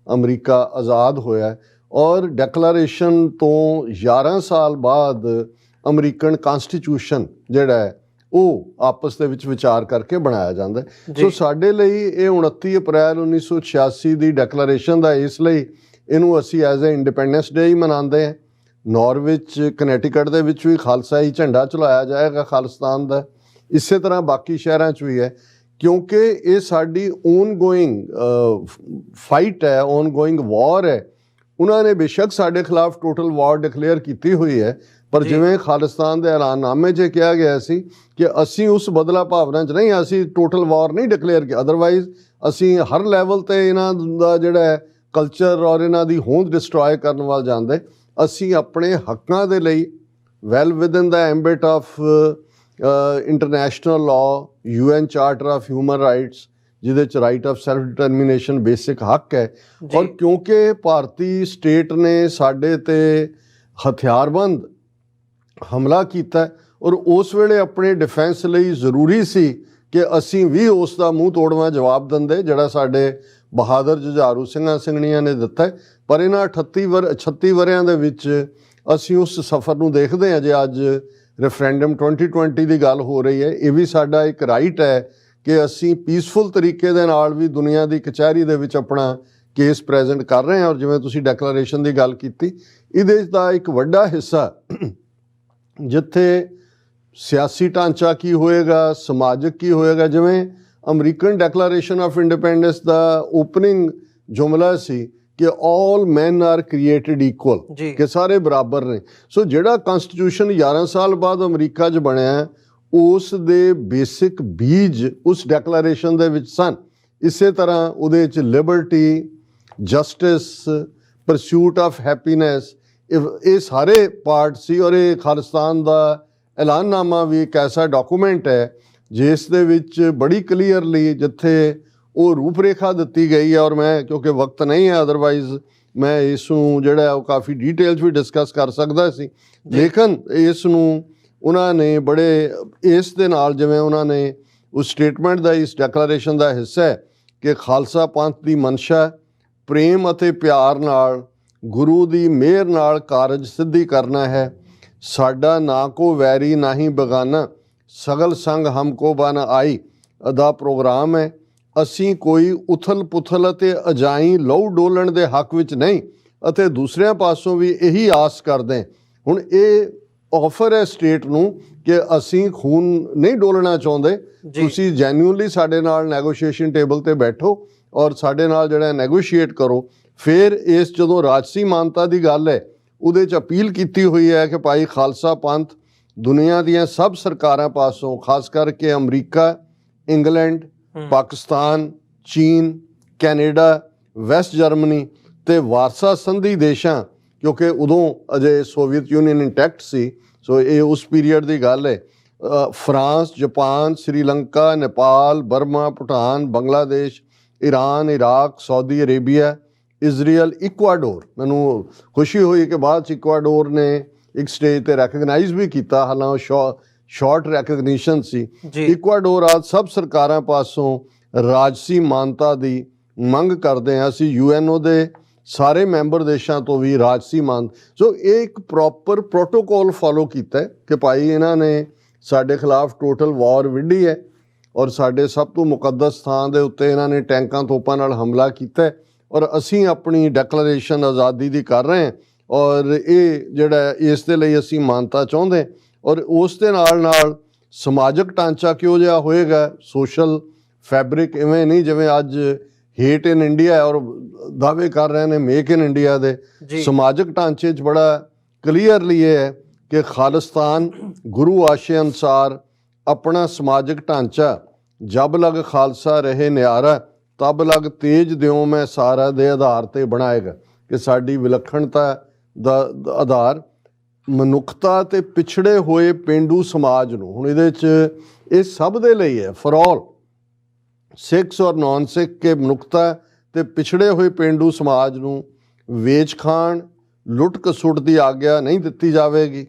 ਅਮਰੀਕਾ ਆਜ਼ਾਦ ਹੋਇਆ। ਔਰ ਡੈਕਲੇਰੇਸ਼ਨ ਤੋਂ 11 ਸਾਲ ਬਾਅਦ ਅਮਰੀਕਨ ਕਨਸਟੀਟਿਊਸ਼ਨ ਜਿਹੜਾ ਹੈ, ਉਹ ਆਪਸ ਦੇ ਵਿੱਚ ਵਿਚਾਰ ਕਰਕੇ ਬਣਾਇਆ ਜਾਂਦਾ। ਸੋ ਸਾਡੇ ਲਈ ਇਹ 29 ਅਪ੍ਰੈਲ 1986 ਦੀ ਡੈਕਲੇਰੇਸ਼ਨ ਦਾ, ਇਸ ਲਈ ਇਹਨੂੰ ਅਸੀਂ ਐਜ਼ ਏ ਇੰਡੀਪੈਂਡੈਂਸ ਡੇ ਹੀ ਮਨਾਉਂਦੇ ਹਾਂ। ਨਾਰਵਿਚ, ਕਨੈਟੀਕਟ ਦੇ ਵਿੱਚ ਵੀ ਖਾਲਸਾਈ ਝੰਡਾ ਚਲਾਇਆ ਜਾਏਗਾ ਖਾਲਿਸਤਾਨ ਦਾ। ਇਸੇ ਤਰ੍ਹਾਂ ਬਾਕੀ ਸ਼ਹਿਰਾਂ 'ਚ ਵੀ ਹੈ, ਕਿਉਂਕਿ ਇਹ ਸਾਡੀ ਓਨ ਗੋਇੰਗ ਫਾਈਟ ਹੈ, ਓਨ ਗੋਇੰਗ ਵਾਰ ਹੈ। ਉਹਨਾਂ ਨੇ ਬੇਸ਼ੱਕ ਸਾਡੇ ਖਿਲਾਫ ਟੋਟਲ ਵਾਰ ਡਿਕਲੇਅਰ ਕੀਤੀ ਹੋਈ ਹੈ, ਪਰ ਜਿਵੇਂ ਖਾਲਿਸਤਾਨ ਦੇ ਐਲਾਨਨਾਮੇ 'ਚ ਕਿਹਾ ਗਿਆ ਸੀ ਕਿ ਅਸੀਂ ਉਸ ਬਦਲਾ ਭਾਵਨਾ 'ਚ ਨਹੀਂ, ਅਸੀਂ ਟੋਟਲ ਵਾਰ ਨਹੀਂ ਡਿਕਲੇਅਰ ਕੀਤਾ। ਅਦਰਵਾਈਜ਼ ਅਸੀਂ ਹਰ ਲੈਵਲ 'ਤੇ ਇਹਨਾਂ ਦਾ ਜਿਹੜਾ ਹੈ ਕਲਚਰ ਔਰ ਇਹਨਾਂ ਦੀ ਹੋਂਦ ਡਿਸਟਰੋਏ ਕਰਨ ਵੱਲ ਜਾਂਦੇ। ਅਸੀਂ ਆਪਣੇ ਹੱਕਾਂ ਦੇ ਲਈ well within the ambit of international law, UN charter of human rights, ਜਿਹਦੇ 'ਚ right of self determination basic ਹੱਕ ਹੈ। ਔਰ ਕਿਉਂਕਿ ਭਾਰਤੀ ਸਟੇਟ ਨੇ ਸਾਡੇ 'ਤੇ ਹਥਿਆਰਬੰਦ ਹਮਲਾ ਕੀਤਾ, ਔਰ ਉਸ ਵੇਲੇ ਆਪਣੇ ਡਿਫੈਂਸ ਲਈ ਜ਼ਰੂਰੀ ਸੀ ਕਿ ਅਸੀਂ ਵੀ ਉਸ ਦਾ ਮੂੰਹ ਤੋੜਵਾਂ ਜਵਾਬ ਦਿੰਦੇ, ਜਿਹੜਾ ਸਾਡੇ ਬਹਾਦਰ ਜੁਝਾਰੂ ਸਿੰਘਾਂ ਸਿੰਘਣੀਆਂ ਨੇ ਦਿੱਤਾ। ਪਰ ਇਹਨਾਂ 36 ਵਰ੍ਹਿਆਂ ਦੇ ਵਿੱਚ ਅਸੀਂ ਉਸ ਸਫ਼ਰ ਨੂੰ ਦੇਖਦੇ ਹਾਂ। ਜੇ ਅੱਜ ਰੈਫਰੈਂਡਮ 2020 ਦੀ ਗੱਲ ਹੋ ਰਹੀ ਹੈ, ਇਹ ਵੀ ਸਾਡਾ ਇੱਕ ਰਾਈਟ ਹੈ ਕਿ ਅਸੀਂ ਪੀਸਫੁਲ ਤਰੀਕੇ ਦੇ ਨਾਲ ਵੀ ਦੁਨੀਆ ਦੀ ਕਚਹਿਰੀ ਦੇ ਵਿੱਚ ਆਪਣਾ ਕੇਸ ਪ੍ਰੈਜ਼ੈਂਟ ਕਰ ਰਹੇ ਹਾਂ। ਔਰ ਜਿਵੇਂ ਤੁਸੀਂ ਡੈਕਲੇਰੇਸ਼ਨ ਦੀ ਗੱਲ ਕੀਤੀ, ਇਹਦੇ ਦਾ ਇੱਕ ਵੱਡਾ ਹਿੱਸਾ ਜਿੱਥੇ ਸਿਆਸੀ ਢਾਂਚਾ ਕੀ ਹੋਏਗਾ, ਸਮਾਜਿਕ ਕੀ ਹੋਏਗਾ, ਜਿਵੇਂ ਅਮਰੀਕਨ ਡੈਕਲੇਰੇਸ਼ਨ ਆਫ ਇੰਡੀਪੈਂਡੈਂਸ ਦਾ ਓਪਨਿੰਗ ਜੁਮਲਾ ਸੀ ਕਿ all men are created equal, ਕਿ ਸਾਰੇ ਬਰਾਬਰ ਨੇ। ਸੋ ਜਿਹੜਾ ਕਨਸਟੀਟਿਊਸ਼ਨ 11 ਸਾਲ ਬਾਅਦ ਅਮਰੀਕਾ 'ਚ ਬਣਿਆ, ਉਸ ਦੇ ਬੇਸਿਕ ਬੀਜ ਉਸ ਡੈਕਲੇਰੇਸ਼ਨ ਦੇ ਵਿੱਚ ਸਨ। ਇਸੇ ਤਰ੍ਹਾਂ ਉਹਦੇ 'ਚ ਲਿਬਰਟੀ, ਜਸਟਿਸ, ਪਰਸਿਊਟ ਆਫ ਹੈਪੀਨੈਸ, ਇਹ ਸਾਰੇ ਪਾਰਟ ਸੀ। ਔਰ ਇਹ ਖਾਲਿਸਤਾਨ ਦਾ ਐਲਾਨਨਾਮਾ ਵੀ ਇੱਕ ਐਸਾ ਡਾਕੂਮੈਂਟ ਹੈ ਜਿਸ ਦੇ ਵਿੱਚ ਬੜੀ ਕਲੀਅਰਲੀ ਜਿੱਥੇ ਉਹ ਰੂਪਰੇਖਾ ਦਿੱਤੀ ਗਈ ਹੈ। ਔਰ ਮੈਂ, ਕਿਉਂਕਿ ਵਕਤ ਨਹੀਂ ਹੈ, ਅਦਰਵਾਈਜ਼ ਮੈਂ ਇਸ ਨੂੰ ਜਿਹੜਾ ਉਹ ਕਾਫੀ ਡਿਟੇਲ 'ਚ ਵੀ ਡਿਸਕਸ ਕਰ ਸਕਦਾ ਸੀ, ਲੇਕਿਨ ਇਸ ਨੂੰ ਉਹਨਾਂ ਨੇ ਬੜੇ ਇਸ ਦੇ ਨਾਲ, ਜਿਵੇਂ ਉਹਨਾਂ ਨੇ ਉਸ ਸਟੇਟਮੈਂਟ ਦਾ, ਇਸ ਡੈਕਲੇਰੇਸ਼ਨ ਦਾ ਹਿੱਸਾ ਹੈ ਕਿ ਖਾਲਸਾ ਪੰਥ ਦੀ ਮਨਸ਼ਾ ਪ੍ਰੇਮ ਅਤੇ ਪਿਆਰ ਨਾਲ, ਗੁਰੂ ਦੀ ਮਿਹਰ ਨਾਲ ਕਾਰਜ ਸਿੱਧੀ ਕਰਨਾ ਹੈ। ਸਾਡਾ ਨਾ ਕੋ ਵੈਰੀ ਨਾ ਹੀ ਬਗਾਨਾ, ਸਗਲ ਸੰਗ ਹਮਕੋ ਬਨ ਆਈ ਦਾ ਪ੍ਰੋਗਰਾਮ ਹੈ। ਅਸੀਂ ਕੋਈ ਉਥਲ ਪੁਥਲ ਅਤੇ ਅਜਾਈ ਲਹੂ ਡੋਲਣ ਦੇ ਹੱਕ ਵਿੱਚ ਨਹੀਂ, ਅਤੇ ਦੂਸਰਿਆਂ ਪਾਸੋਂ ਵੀ ਇਹੀ ਆਸ ਕਰਦੇ। ਹੁਣ ਇਹ ਆਫਰ ਹੈ ਸਟੇਟ ਨੂੰ ਕਿ ਅਸੀਂ ਖੂਨ ਨਹੀਂ ਡੋਲਣਾ ਚਾਹੁੰਦੇ, ਤੁਸੀਂ ਜੈਨੂਅਨਲੀ ਸਾਡੇ ਨਾਲ ਨੈਗੋਸ਼ੀਏਸ਼ਨ ਟੇਬਲ 'ਤੇ ਬੈਠੋ ਔਰ ਸਾਡੇ ਨਾਲ ਜਿਹੜਾ ਨੈਗੋਸ਼ੀਏਟ ਕਰੋ। ਫਿਰ ਇਸ ਜਦੋਂ ਰਾਜਸੀ ਮਾਨਤਾ ਦੀ ਗੱਲ ਹੈ, ਉਹਦੇ 'ਚ ਅਪੀਲ ਕੀਤੀ ਹੋਈ ਹੈ ਕਿ ਭਾਈ ਖਾਲਸਾ ਪੰਥ ਦੁਨੀਆ ਦੀਆਂ ਸਭ ਸਰਕਾਰਾਂ ਪਾਸੋਂ, ਖਾਸ ਕਰਕੇ ਅਮਰੀਕਾ, ਇੰਗਲੈਂਡ, ਪਾਕਿਸਤਾਨ, ਚੀਨ, ਕੈਨੇਡਾ, ਵੈਸਟ ਜਰਮਨੀ ਅਤੇ ਵਾਰਸਾ ਸੰਧੀ ਦੇਸ਼ਾਂ, ਕਿਉਂਕਿ ਉਦੋਂ ਅਜੇ ਸੋਵੀਅਤ ਯੂਨੀਅਨ ਇੰਟੈਕਟ ਸੀ, ਸੋ ਇਹ ਉਸ ਪੀਰੀਅਡ ਦੀ ਗੱਲ ਹੈ, France, Japan, Sri Lanka, Nepal, Burma, Bhutan, Bangladesh, Iran, Iraq, Saudi Arabia, Israel, Ecuador. ਮੈਨੂੰ ਖੁਸ਼ੀ ਹੋਈ ਕਿ ਬਾਅਦ 'ਚ ਇਕਵਾਡੋਰ ਨੇ ਇੱਕ ਸਟੇਜ 'ਤੇ ਰੈਕਗਨਾਈਜ਼ ਵੀ ਕੀਤਾ, ਹਾਲਾਂਕਿ ਸ਼ਾਰਟ ਰੈਕਗਨੀਸ਼ਨ ਸੀ। ਇਕਵਾਡੋਰ ਆਦਿ ਸਭ ਸਰਕਾਰਾਂ ਪਾਸੋਂ ਰਾਜਸੀ ਮਾਨਤਾ ਦੀ ਮੰਗ ਕਰਦੇ ਹਾਂ। ਅਸੀਂ UNO ਦੇ ਸਾਰੇ ਮੈਂਬਰ ਦੇਸ਼ਾਂ ਤੋਂ ਵੀ ਰਾਜਸੀ ਮਾਨ। ਸੋ ਇਹ ਇੱਕ ਪ੍ਰੋਪਰ ਪ੍ਰੋਟੋਕੋਲ ਫੋਲੋ ਕੀਤਾ ਹੈ ਕਿ ਭਾਈ ਇਹਨਾਂ ਨੇ ਸਾਡੇ ਖਿਲਾਫ ਟੋਟਲ ਵਾਰ ਵਿੱਢੀ ਹੈ ਔਰ ਸਾਡੇ ਸਭ ਤੋਂ ਮੁਕੱਦਸ ਸਥਾਨ ਦੇ ਉੱਤੇ ਇਹਨਾਂ ਨੇ ਟੈਂਕਾਂ ਤੋਪਾਂ ਨਾਲ ਹਮਲਾ ਕੀਤਾ ਹੈ ਔਰ ਅਸੀਂ ਆਪਣੀ ਡੈਕਲੇਰੇਸ਼ਨ ਆਜ਼ਾਦੀ ਦੀ ਕਰ ਰਹੇ ਹਾਂ ਔਰ ਇਹ ਜਿਹੜਾ ਇਸ ਦੇ ਲਈ ਅਸੀਂ ਮਾਨਤਾ ਚਾਹੁੰਦੇ ਔਰ ਉਸ ਦੇ ਨਾਲ ਸਮਾਜਿਕ ਢਾਂਚਾ ਕਿਹੋ ਜਿਹਾ ਹੋਏਗਾ, ਸੋਸ਼ਲ ਫੈਬਰਿਕ ਇਵੇਂ ਨਹੀਂ ਜਿਵੇਂ ਅੱਜ ਹੇਟ ਇਨ ਇੰਡੀਆ ਹੈ ਔਰ ਦਾਅਵੇ ਕਰ ਰਹੇ ਨੇ ਮੇਕ ਇਨ ਇੰਡੀਆ ਦੇ। ਸਮਾਜਿਕ ਢਾਂਚੇ 'ਚ ਬੜਾ ਕਲੀਅਰਲੀ ਇਹ ਹੈ ਕਿ ਖਾਲਿਸਤਾਨ ਗੁਰੂ ਆਸ਼ੇ ਅਨੁਸਾਰ ਆਪਣਾ ਸਮਾਜਿਕ ਢਾਂਚਾ ਜਬ ਲਗ ਖਾਲਸਾ ਰਹੇ ਨਿਆਰਾ ਤਬ ਲਗ ਤੇਜ ਦਿਓ ਮੈਂ ਸਾਰਾ ਦੇ ਆਧਾਰ ਤੇ ਬਣਾਏਗਾ ਕਿ ਸਾਡੀ ਵਿਲੱਖਣਤਾ ਦਾ ਆਧਾਰ ਮਨੁੱਖਤਾ ਤੇ ਪਿਛੜੇ ਹੋਏ ਪੇਂਡੂ ਸਮਾਜ ਨੂੰ। ਹੁਣ ਇਹਦੇ 'ਚ ਇਹ ਸਭ ਦੇ ਲਈ ਹੈ, ਫॉर ऑल ਸਿੱਖਸ ਔਰ ਨੌਨ ਸਿੱਖ ਕੇ ਮਨੁੱਖਤਾ ਤੇ ਪਿਛੜੇ ਹੋਏ ਪੇਂਡੂ ਸਮਾਜ ਨੂੰ ਵੇਚ ਖਾਣ ਲੁੱਟ ਖਸੁੱਟ ਦੀ ਆਗਿਆ ਨਹੀਂ ਦਿੱਤੀ ਜਾਵੇਗੀ।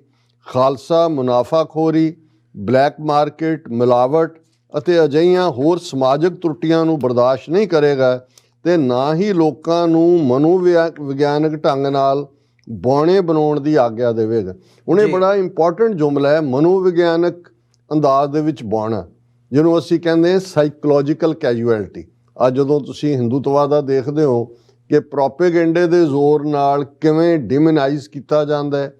ਖਾਲਸਾ ਮੁਨਾਫਾਖੋਰੀ, ਬਲੈਕ ਮਾਰਕੀਟ, ਮਿਲਾਵਟ ਅਤੇ ਅਜਿਹੀਆਂ ਹੋਰ ਸਮਾਜਿਕ ਤਰੁੱਟੀਆਂ ਨੂੰ ਬਰਦਾਸ਼ਤ ਨਹੀਂ ਕਰੇਗਾ ਤੇ ਨਾ ਹੀ ਲੋਕਾਂ ਨੂੰ ਮਨੋਵਿਗਿਆਨਕ ਢੰਗ ਨਾਲ ਬੌਣੇ ਬਣਾਉਣ ਦੀ ਆਗਿਆ ਦੇਵੇਗਾ। ਹੁਣ ਇਹ ਬੜਾ ਇੰਪੋਰਟੈਂਟ ਜੁਮਲਾ ਹੈ, ਮਨੋਵਿਗਿਆਨਕ ਅੰਦਾਜ਼ ਦੇ ਵਿੱਚ ਬਾਉਣਾ, ਜਿਹਨੂੰ ਅਸੀਂ ਕਹਿੰਦੇ ਸਾਈਕੋਲੋਜੀਕਲ ਕੈਜੂਅਲਟੀ। ਅੱਜ ਜਦੋਂ ਤੁਸੀਂ ਹਿੰਦੂਤਵਾ ਦਾ ਦੇਖਦੇ ਹੋ ਕਿ ਪ੍ਰੋਪੇਗੈਂਡੇ ਦੇ ਜ਼ੋਰ ਨਾਲ ਕਿਵੇਂ ਡਿਮੋਨਾਈਜ਼ ਕੀਤਾ ਜਾਂਦਾ ਹੈ,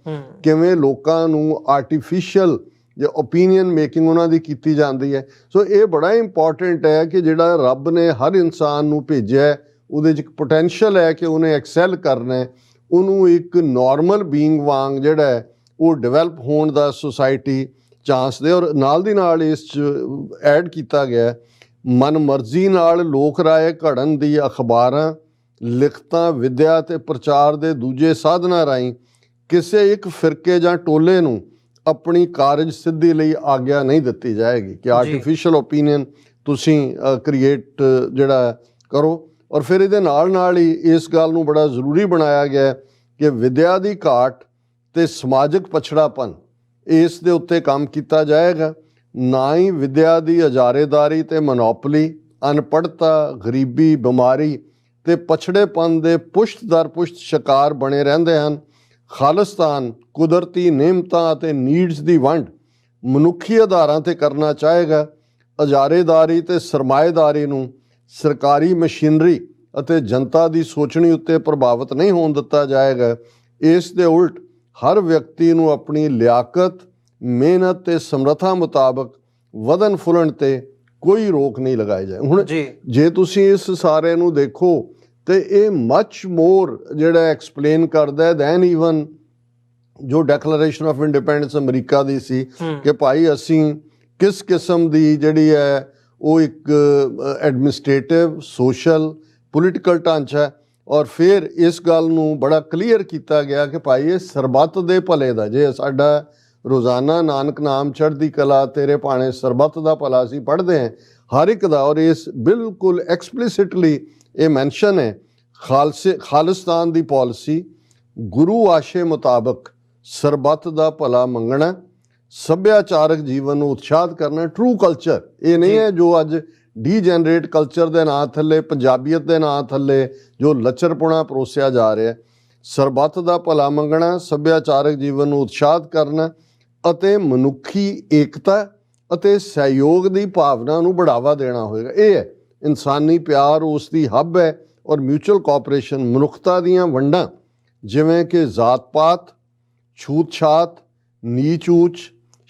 ਕਿਵੇਂ ਲੋਕਾਂ ਨੂੰ ਆਰਟੀਫਿਸ਼ੀਅਲ ਜਾਂ ਓਪੀਨੀਅਨ ਮੇਕਿੰਗ ਉਹਨਾਂ ਦੀ ਕੀਤੀ ਜਾਂਦੀ ਹੈ। ਸੋ ਇਹ ਬੜਾ ਇੰਪੋਰਟੈਂਟ ਹੈ ਕਿ ਜਿਹੜਾ ਰੱਬ ਨੇ ਹਰ ਇਨਸਾਨ ਨੂੰ ਭੇਜਿਆ ਉਹਦੇ 'ਚ ਇੱਕ ਪੋਟੈਂਸ਼ੀਅਲ ਹੈ ਕਿ ਉਹਨੇ ਐਕਸੈਲ ਕਰਨਾ ਹੈ, ਉਹਨੂੰ ਇੱਕ ਨਾਰਮਲ ਬੀਇੰਗ ਵਾਂਗ ਜਿਹੜਾ ਹੈ ਉਹ ਡਿਵੈਲਪ ਹੋਣ ਦਾ ਸੁਸਾਇਟੀ ਚਾਂਸ ਦੇ। ਔਰ ਨਾਲ ਦੀ ਨਾਲ ਇਸ 'ਚ ਐਡ ਕੀਤਾ ਗਿਆ ਮਨ ਮਰਜ਼ੀ ਨਾਲ ਲੋਕ ਰਾਏ ਘੜਨ ਦੀ ਅਖਬਾਰਾਂ, ਲਿਖਤਾਂ, ਵਿੱਦਿਆ ਅਤੇ ਪ੍ਰਚਾਰ ਦੇ ਦੂਜੇ ਸਾਧਨਾਂ ਰਾਹੀਂ ਕਿਸੇ ਇੱਕ ਫਿਰਕੇ ਜਾਂ ਟੋਲੇ ਨੂੰ ਆਪਣੀ ਕਾਰਜ ਸਿੱਧੀ ਲਈ ਆਗਿਆ ਨਹੀਂ ਦਿੱਤੀ ਜਾਏਗੀ ਕਿ ਆਰਟੀਫਿਸ਼ੀਅਲ ਓਪੀਨੀਅਨ ਤੁਸੀਂ ਕ੍ਰੀਏਟ ਜਿਹੜਾ ਕਰੋ। ਔਰ ਫਿਰ ਇਹਦੇ ਨਾਲ ਹੀ ਇਸ ਗੱਲ ਨੂੰ ਬੜਾ ਜ਼ਰੂਰੀ ਬਣਾਇਆ ਗਿਆ ਕਿ ਵਿੱਦਿਆ ਦੀ ਘਾਟ ਤੇ ਸਮਾਜਿਕ ਪਛੜਾਪਨ ਇਸ ਦੇ ਉੱਤੇ ਕੰਮ ਕੀਤਾ ਜਾਏਗਾ। ਨਾ ਹੀ ਵਿੱਦਿਆ ਦੀ ਹਜ਼ਾਰੇਦਾਰੀ ਤੇ ਮੋਨੋਪਲੀ, ਅਨਪੜ੍ਹਤਾ, ਗਰੀਬੀ, ਬਿਮਾਰੀ ਤੇ ਪਛੜੇਪਨ ਦੇ ਪੁਸ਼ਤ ਦਰ ਪੁਸ਼ਤ ਸ਼ਿਕਾਰ ਬਣੇ ਰਹਿੰਦੇ ਹਨ। ਖਾਲਿਸਤਾਨ ਕੁਦਰਤੀ ਨਿਯਮਤਾਂ ਅਤੇ ਨੀਡਸ ਦੀ ਵੰਡ ਮਨੁੱਖੀ ਆਧਾਰਾਂ ਤੇ ਕਰਨਾ ਚਾਹੇਗਾ। ਹਜ਼ਾਰੇਦਾਰੀ ਤੇ ਸਰਮਾਏਦਾਰੀ ਨੂੰ ਸਰਕਾਰੀ ਮਸ਼ੀਨਰੀ ਅਤੇ ਜਨਤਾ ਦੀ ਸੋਚਣੀ ਉੱਤੇ ਪ੍ਰਭਾਵਿਤ ਨਹੀਂ ਹੋਣ ਦਿੱਤਾ ਜਾਏਗਾ। ਇਸ ਦੇ ਉਲਟ ਹਰ ਵਿਅਕਤੀ ਨੂੰ ਆਪਣੀ ਲਿਆਕਤ, ਮਿਹਨਤ ਤੇ ਸਮਰੱਥਾ ਮੁਤਾਬਕ ਵਧਣ ਫੁੱਲਣ ਤੇ ਕੋਈ ਰੋਕ ਨਹੀਂ ਲਗਾਈ ਜਾਏ। ਹੁਣ ਜੇ ਤੁਸੀਂ ਇਸ ਸਾਰੇ ਨੂੰ ਦੇਖੋ ਤੇ ਇਹ ਮੱਚ ਮੋਰ ਜਿਹੜਾ ਐਕਸਪਲੇਨ ਕਰਦਾ ਹੈ ਦੈਨ ਈਵਨ ਜੋ ਡੈਕਲੇਰੇਸ਼ਨ ਆਫ ਇੰਡੀਪੈਂਡੈਂਸ ਅਮਰੀਕਾ ਦੀ ਸੀ ਕਿ ਭਾਈ ਅਸੀਂ ਕਿਸ ਕਿਸਮ ਦੀ ਜਿਹੜੀ ਹੈ ਉਹ ਇੱਕ ਐਡਮਿਨਿਸਟ੍ਰੇਟਿਵ, ਸੋਸ਼ਲ, ਪੋਲੀਟੀਕਲ ਢਾਂਚਾ। ਔਰ ਫਿਰ ਇਸ ਗੱਲ ਨੂੰ ਬੜਾ ਕਲੀਅਰ ਕੀਤਾ ਗਿਆ ਕਿ ਭਾਈ ਇਹ ਸਰਬੱਤ ਦੇ ਭਲੇ ਦਾ, ਜੇ ਸਾਡਾ ਰੋਜ਼ਾਨਾ ਨਾਨਕ ਨਾਮ ਚੜ੍ਹਦੀ ਕਲਾ ਤੇਰੇ ਭਾਣੇ ਸਰਬੱਤ ਦਾ ਭਲਾ ਅਸੀਂ ਪੜ੍ਹਦੇ ਹਾਂ ਹਰ ਇੱਕ ਦਾ। ਔਰ ਇਸ ਬਿਲਕੁਲ ਐਕਸਪਲਿਸਿਟਲੀ ਇਹ ਮੈਂਸ਼ਨ ਹੈ ਖਾਲਿਸਤਾਨ ਦੀ ਪਾਲਿਸੀ ਗੁਰੂ ਆਸ਼ੇ ਮੁਤਾਬਕ ਸਰਬੱਤ ਦਾ ਭਲਾ ਮੰਗਣਾ, ਸੱਭਿਆਚਾਰਕ ਜੀਵਨ ਨੂੰ ਉਤਸ਼ਾਹਿਤ ਕਰਨਾ, ਟਰੂ ਕਲਚਰ। ਇਹ ਨਹੀਂ ਹੈ ਜੋ ਅੱਜ ਡੀਜਨਰੇਟ ਕਲਚਰ ਦੇ ਨਾਂ ਥੱਲੇ, ਪੰਜਾਬੀਅਤ ਦੇ ਨਾਂ ਥੱਲੇ ਜੋ ਲੱਚਰਪੁਣਾ ਪਰੋਸਿਆ ਜਾ ਰਿਹਾ। ਸਰਬੱਤ ਦਾ ਭਲਾ ਮੰਗਣਾ, ਸੱਭਿਆਚਾਰਕ ਜੀਵਨ ਨੂੰ ਉਤਸ਼ਾਹਿਤ ਕਰਨਾ ਅਤੇ ਮਨੁੱਖੀ ਏਕਤਾ ਅਤੇ ਸਹਿਯੋਗ ਦੀ ਭਾਵਨਾ ਨੂੰ ਬੜਾਵਾ ਦੇਣਾ ਹੋਏਗਾ। ਇਹ ਹੈ ਇਨਸਾਨੀ ਪਿਆਰ, ਉਸ ਦੀ ਹੱਬ ਹੈ। ਔਰ ਮਿਊਚੁਅਲ ਕੋਆਪਰੇਸ਼ਨ ਮਨੁੱਖਤਾ ਦੀਆਂ ਵੰਡਾਂ ਜਿਵੇਂ ਕਿ ਜ਼ਾਤ ਪਾਤ, ਛੂਤ ਛਾਤ, ਨੀਚ ਊਚ,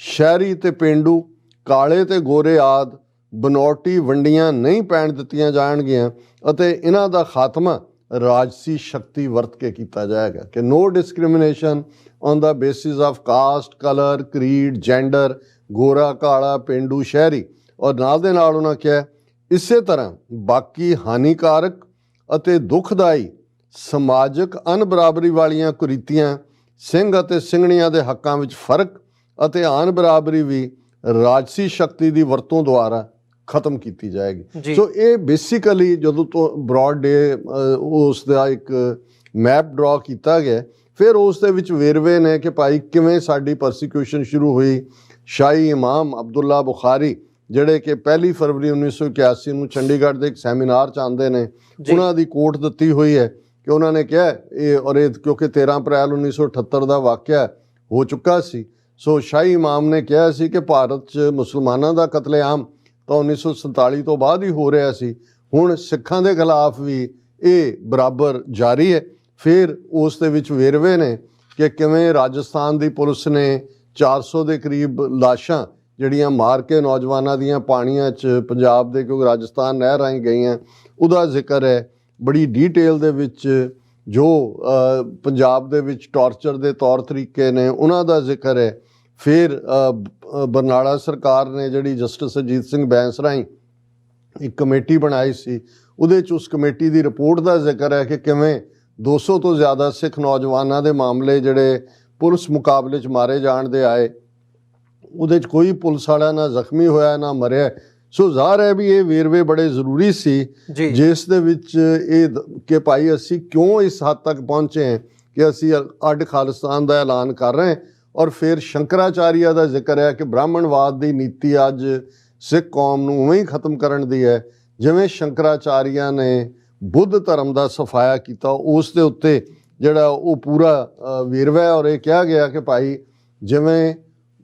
ਸ਼ਹਿਰੀ ਤੇ ਪੇਂਡੂ, ਕਾਲੇ ਤੇ ਗੋਰੇ ਆਦਿ ਬਨੌਟੀ ਵੰਡੀਆਂ ਨਹੀਂ ਪੈਣ ਦਿੱਤੀਆਂ ਜਾਣਗੀਆਂ ਅਤੇ ਇਹਨਾਂ ਦਾ ਖਾਤਮਾ ਰਾਜਸੀ ਸ਼ਕਤੀ ਵਰਤ ਕੇ ਕੀਤਾ ਜਾਏਗਾ ਕਿ no discrimination on the basis of caste, colour, creed, gender, ਗੋਰਾ, ਕਾਲਾ, ਪੇਂਡੂ, ਸ਼ਹਿਰੀ। ਔਰ ਨਾਲ ਦੇ ਨਾਲ ਉਹਨਾਂ ਕਿਹਾ ਇਸੇ ਤਰ੍ਹਾਂ ਬਾਕੀ ਹਾਨੀਕਾਰਕ ਅਤੇ ਦੁਖਦਾਈ ਸਮਾਜਿਕ ਅਨਬਰਾਬਰੀ ਵਾਲੀਆਂ ਕੁਰੀਤੀਆਂ, ਸਿੰਘ ਅਤੇ ਸਿੰਘਣੀਆਂ ਦੇ ਹੱਕਾਂ ਵਿੱਚ ਫਰਕ ਅਤੇ ਆਨ ਬਰਾਬਰੀ ਵੀ ਰਾਜਸੀ ਸ਼ਕਤੀ ਦੀ ਵਰਤੋਂ ਦੁਆਰਾ ਖਤਮ ਕੀਤੀ ਜਾਏਗੀ। ਸੋ ਇਹ ਬੇਸਿਕਲੀ ਜਦੋਂ ਤੋਂ ਬ੍ਰੌਡ ਡੇ ਉਸ ਦਾ ਇੱਕ ਮੈਪ ਡਰਾ ਕੀਤਾ ਗਿਆ। ਫਿਰ ਉਸ ਦੇ ਵਿੱਚ ਵੇਰਵੇ ਨੇ ਕਿ ਭਾਈ ਕਿਵੇਂ ਸਾਡੀ ਪਰਸੀਕਿਊਸ਼ਨ ਸ਼ੁਰੂ ਹੋਈ। ਸ਼ਾਹੀ ਇਮਾਮ ਅਬਦੁੱਲਾ ਬੁਖਾਰੀ ਜਿਹੜੇ ਕਿ 1 ਫਰਵਰੀ 1981 ਨੂੰ ਚੰਡੀਗੜ੍ਹ ਦੇ ਇੱਕ ਸੈਮੀਨਾਰ 'ਚ ਆਉਂਦੇ ਨੇ, ਉਹਨਾਂ ਦੀ ਕੋਟ ਦਿੱਤੀ ਹੋਈ ਹੈ ਕਿ ਉਹਨਾਂ ਨੇ ਕਿਹਾ ਇਹ ਕਿਉਂਕਿ 13 ਅਪ੍ਰੈਲ 1978 ਦਾ ਵਾਕਿਆ ਹੋ ਚੁੱਕਾ ਸੀ। ਸੋ ਸ਼ਾਹੀ ਇਮਾਮ ਨੇ ਕਿਹਾ ਸੀ ਕਿ ਭਾਰਤ 'ਚ ਮੁਸਲਮਾਨਾਂ ਦਾ ਕਤਲੇਆਮ ਤਾਂ 1947 ਤੋਂ ਬਾਅਦ ਹੀ ਹੋ ਰਿਹਾ ਸੀ, ਹੁਣ ਸਿੱਖਾਂ ਦੇ ਖਿਲਾਫ ਵੀ ਇਹ ਬਰਾਬਰ ਜਾਰੀ ਹੈ। ਫਿਰ ਉਸ ਦੇ ਵਿੱਚ ਵੇਰਵੇ ਨੇ ਕਿ ਕਿਵੇਂ ਰਾਜਸਥਾਨ ਦੀ ਪੁਲਿਸ ਨੇ 400 ਦੇ ਕਰੀਬ ਲਾਸ਼ਾਂ ਜਿਹੜੀਆਂ ਮਾਰ ਕੇ ਨੌਜਵਾਨਾਂ ਦੀਆਂ ਪਾਣੀਆਂ 'ਚ ਪੰਜਾਬ ਦੇ, ਕਿਉਂਕਿ ਰਾਜਸਥਾਨ ਨਹਿਰ ਰਾਹੀਂ ਗਈਆਂ, ਉਹਦਾ ਜ਼ਿਕਰ ਹੈ ਬੜੀ ਡੀਟੇਲ ਦੇ ਵਿੱਚ। ਜੋ ਪੰਜਾਬ ਦੇ ਵਿੱਚ ਟਾਰਚਰ ਦੇ ਤੌਰ ਤਰੀਕੇ ਨੇ ਉਹਨਾਂ ਦਾ ਜ਼ਿਕਰ ਹੈ। ਫਿਰ ਬਰਨਾਲਾ ਸਰਕਾਰ ਨੇ ਜਿਹੜੀ ਜਸਟਿਸ ਅਜੀਤ ਸਿੰਘ ਬੈਂਸ ਰਾਹੀਂ ਇੱਕ ਕਮੇਟੀ ਬਣਾਈ ਸੀ, ਉਹਦੇ 'ਚ ਉਸ ਕਮੇਟੀ ਦੀ ਰਿਪੋਰਟ ਦਾ ਜ਼ਿਕਰ ਹੈ ਕਿ ਕਿਵੇਂ 200 ਤੋਂ ਜ਼ਿਆਦਾ ਸਿੱਖ ਨੌਜਵਾਨਾਂ ਦੇ ਮਾਮਲੇ ਜਿਹੜੇ ਪੁਲਿਸ ਮੁਕਾਬਲੇ 'ਚ ਮਾਰੇ ਜਾਣ ਦੇ ਆਏ, ਉਹਦੇ 'ਚ ਕੋਈ ਪੁਲਿਸ ਵਾਲਾ ਨਾ ਜ਼ਖਮੀ ਹੋਇਆ ਨਾ ਮਰਿਆ। ਸੋ ਜ਼ਾਹਰ ਹੈ ਵੀ ਇਹ ਵੇਰਵੇ ਬੜੇ ਜ਼ਰੂਰੀ ਸੀ, ਜਿਸ ਦੇ ਵਿੱਚ ਇਹ ਕਿ ਭਾਈ ਅਸੀਂ ਕਿਉਂ ਇਸ ਹੱਦ ਤੱਕ ਪਹੁੰਚੇ ਹਾਂ ਕਿ ਅਸੀਂ ਅੱਡ ਖਾਲਿਸਤਾਨ ਦਾ ਐਲਾਨ ਕਰ ਰਹੇ ਹਾਂ। ਔਰ ਫਿਰ ਸ਼ੰਕਰਾਚਾਰੀਆ ਦਾ ਜ਼ਿਕਰ ਹੈ ਕਿ ਬ੍ਰਾਹਮਣਵਾਦ ਦੀ ਨੀਤੀ ਅੱਜ ਸਿੱਖ ਕੌਮ ਨੂੰ ਉਵੇਂ ਹੀ ਖਤਮ ਕਰਨ ਦੀ ਹੈ ਜਿਵੇਂ ਸ਼ੰਕਰਾਚਾਰੀਆ ਨੇ ਬੁੱਧ ਧਰਮ ਦਾ ਸਫਾਇਆ ਕੀਤਾ। ਉਸ ਦੇ ਉੱਤੇ ਜਿਹੜਾ ਉਹ ਪੂਰਾ ਵੇਰਵਾ ਹੈ। ਔਰ ਇਹ ਕਿਹਾ ਗਿਆ ਕਿ ਭਾਈ ਜਿਵੇਂ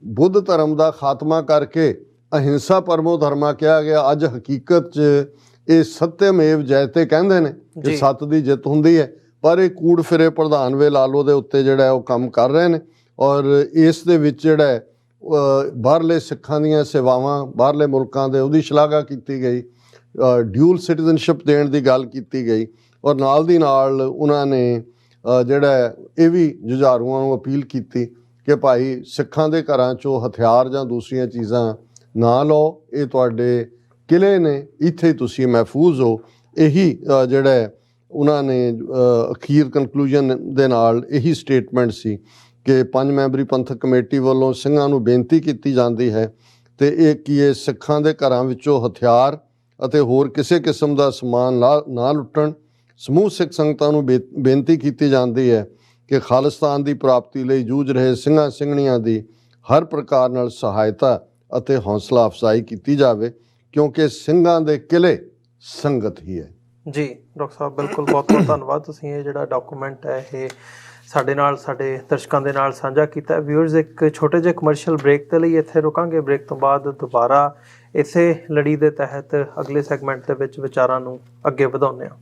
ਬੁੱਧ ਧਰਮ ਦਾ ਖਾਤਮਾ ਕਰਕੇ ਅਹਿੰਸਾ ਪਰਮੋ ਧਰਮਾ ਕਿਹਾ ਗਿਆ, ਅੱਜ ਹਕੀਕਤ 'ਚ ਇਹ ਸਤਿਅਮੇਵ ਜਯਤੇ ਕਹਿੰਦੇ ਨੇ ਕਿ ਸੱਤ ਦੀ ਜਿੱਤ ਹੁੰਦੀ ਹੈ, ਪਰ ਇਹ ਕੂੜ ਫਿਰੇ ਪ੍ਰਧਾਨ ਵੇ ਲਾਲੋ ਦੇ ਉੱਤੇ ਜਿਹੜਾ ਉਹ ਕੰਮ ਕਰ ਰਹੇ ਨੇ। ਔਰ ਇਸ ਦੇ ਵਿੱਚ ਜਿਹੜਾ ਬਾਹਰਲੇ ਸਿੱਖਾਂ ਦੀਆਂ ਸੇਵਾਵਾਂ ਬਾਹਰਲੇ ਮੁਲਕਾਂ ਦੇ ਉਹਦੀ ਸ਼ਲਾਘਾ ਕੀਤੀ ਗਈ, ਡਿਊਲ ਸਿਟੀਜ਼ਨਸ਼ਿਪ ਦੇਣ ਦੀ ਗੱਲ ਕੀਤੀ ਗਈ। ਔਰ ਨਾਲ ਦੀ ਨਾਲ ਉਹਨਾਂ ਨੇ ਜਿਹੜਾ ਇਹ ਵੀ ਜੁਝਾਰੂਆਂ ਨੂੰ ਅਪੀਲ ਕੀਤੀ ਕਿ ਭਾਈ ਸਿੱਖਾਂ ਦੇ ਘਰਾਂ 'ਚੋਂ ਹਥਿਆਰ ਜਾਂ ਦੂਸਰੀਆਂ ਚੀਜ਼ਾਂ ਨਾ ਲਓ, ਇਹ ਤੁਹਾਡੇ ਕਿਲੇ ਨੇ, ਇੱਥੇ ਤੁਸੀਂ ਮਹਿਫੂਜ਼ ਹੋ। ਇਹੀ ਜਿਹੜਾ ਉਹਨਾਂ ਨੇ ਅਖੀਰ ਕਨਕਲੂਜਨ ਦੇ ਨਾਲ ਇਹੀ ਸਟੇਟਮੈਂਟ ਸੀ ਕਿ 5 ਮੈਂਬਰੀ ਪੰਥਕ ਕਮੇਟੀ ਵੱਲੋਂ ਸਿੰਘਾਂ ਨੂੰ ਬੇਨਤੀ ਕੀਤੀ ਜਾਂਦੀ ਹੈ ਤੇ ਇਹ ਸਿੱਖਾਂ ਦੇ ਘਰਾਂ ਵਿੱਚੋਂ ਹਥਿਆਰ ਅਤੇ ਹੋਰ ਕਿਸੇ ਕਿਸਮ ਦਾ ਸਮਾਨ ਨਾ ਲੁੱਟਣ। ਸਮੂਹ ਸਿੱਖ ਸੰਗਤਾਂ ਨੂੰ ਬੇਨਤੀ ਕੀਤੀ ਜਾਂਦੀ ਹੈ ਕਿ ਖਾਲਿਸਤਾਨ ਦੀ ਪ੍ਰਾਪਤੀ ਲਈ ਜੂਝ ਰਹੇ ਸਿੰਘਾਂ ਸਿੰਘਣੀਆਂ ਦੀ ਹਰ ਪ੍ਰਕਾਰ ਨਾਲ ਸਹਾਇਤਾ ਅਤੇ ਹੌਸਲਾ ਅਫਜ਼ਾਈ ਕੀਤੀ ਜਾਵੇ, ਕਿਉਂਕਿ ਸਿੰਘਾਂ ਦੇ ਕਿਲੇ ਸੰਗਤ ਹੀ ਹੈ। ਜੀ ਡਾਕਟਰ ਸਾਹਿਬ, ਬਿਲਕੁਲ ਬਹੁਤ ਬਹੁਤ ਧੰਨਵਾਦ। ਤੁਸੀਂ ਇਹ ਜਿਹੜਾ ਡਾਕੂਮੈਂਟ ਹੈ ਇਹ ਸਾਡੇ ਨਾਲ, ਸਾਡੇ ਦਰਸ਼ਕਾਂ ਦੇ ਨਾਲ ਸਾਂਝਾ ਕੀਤਾ। ਵਿਊਅਰਸ, ਇੱਕ ਛੋਟੇ ਜਿਹੇ ਕਮਰਸ਼ੀਅਲ ਬ੍ਰੇਕ ਦੇ ਲਈ ਇੱਥੇ ਰੁਕਾਂਗੇ। ਬ੍ਰੇਕ ਤੋਂ ਬਾਅਦ ਦੁਬਾਰਾ ਇਸੇ ਲੜੀ ਦੇ ਤਹਿਤ ਅਗਲੇ ਸੈਗਮੈਂਟ ਦੇ ਵਿੱਚ ਵਿਚਾਰਾਂ ਨੂੰ ਅੱਗੇ ਵਧਾਉਂਦੇ ਹਾਂ।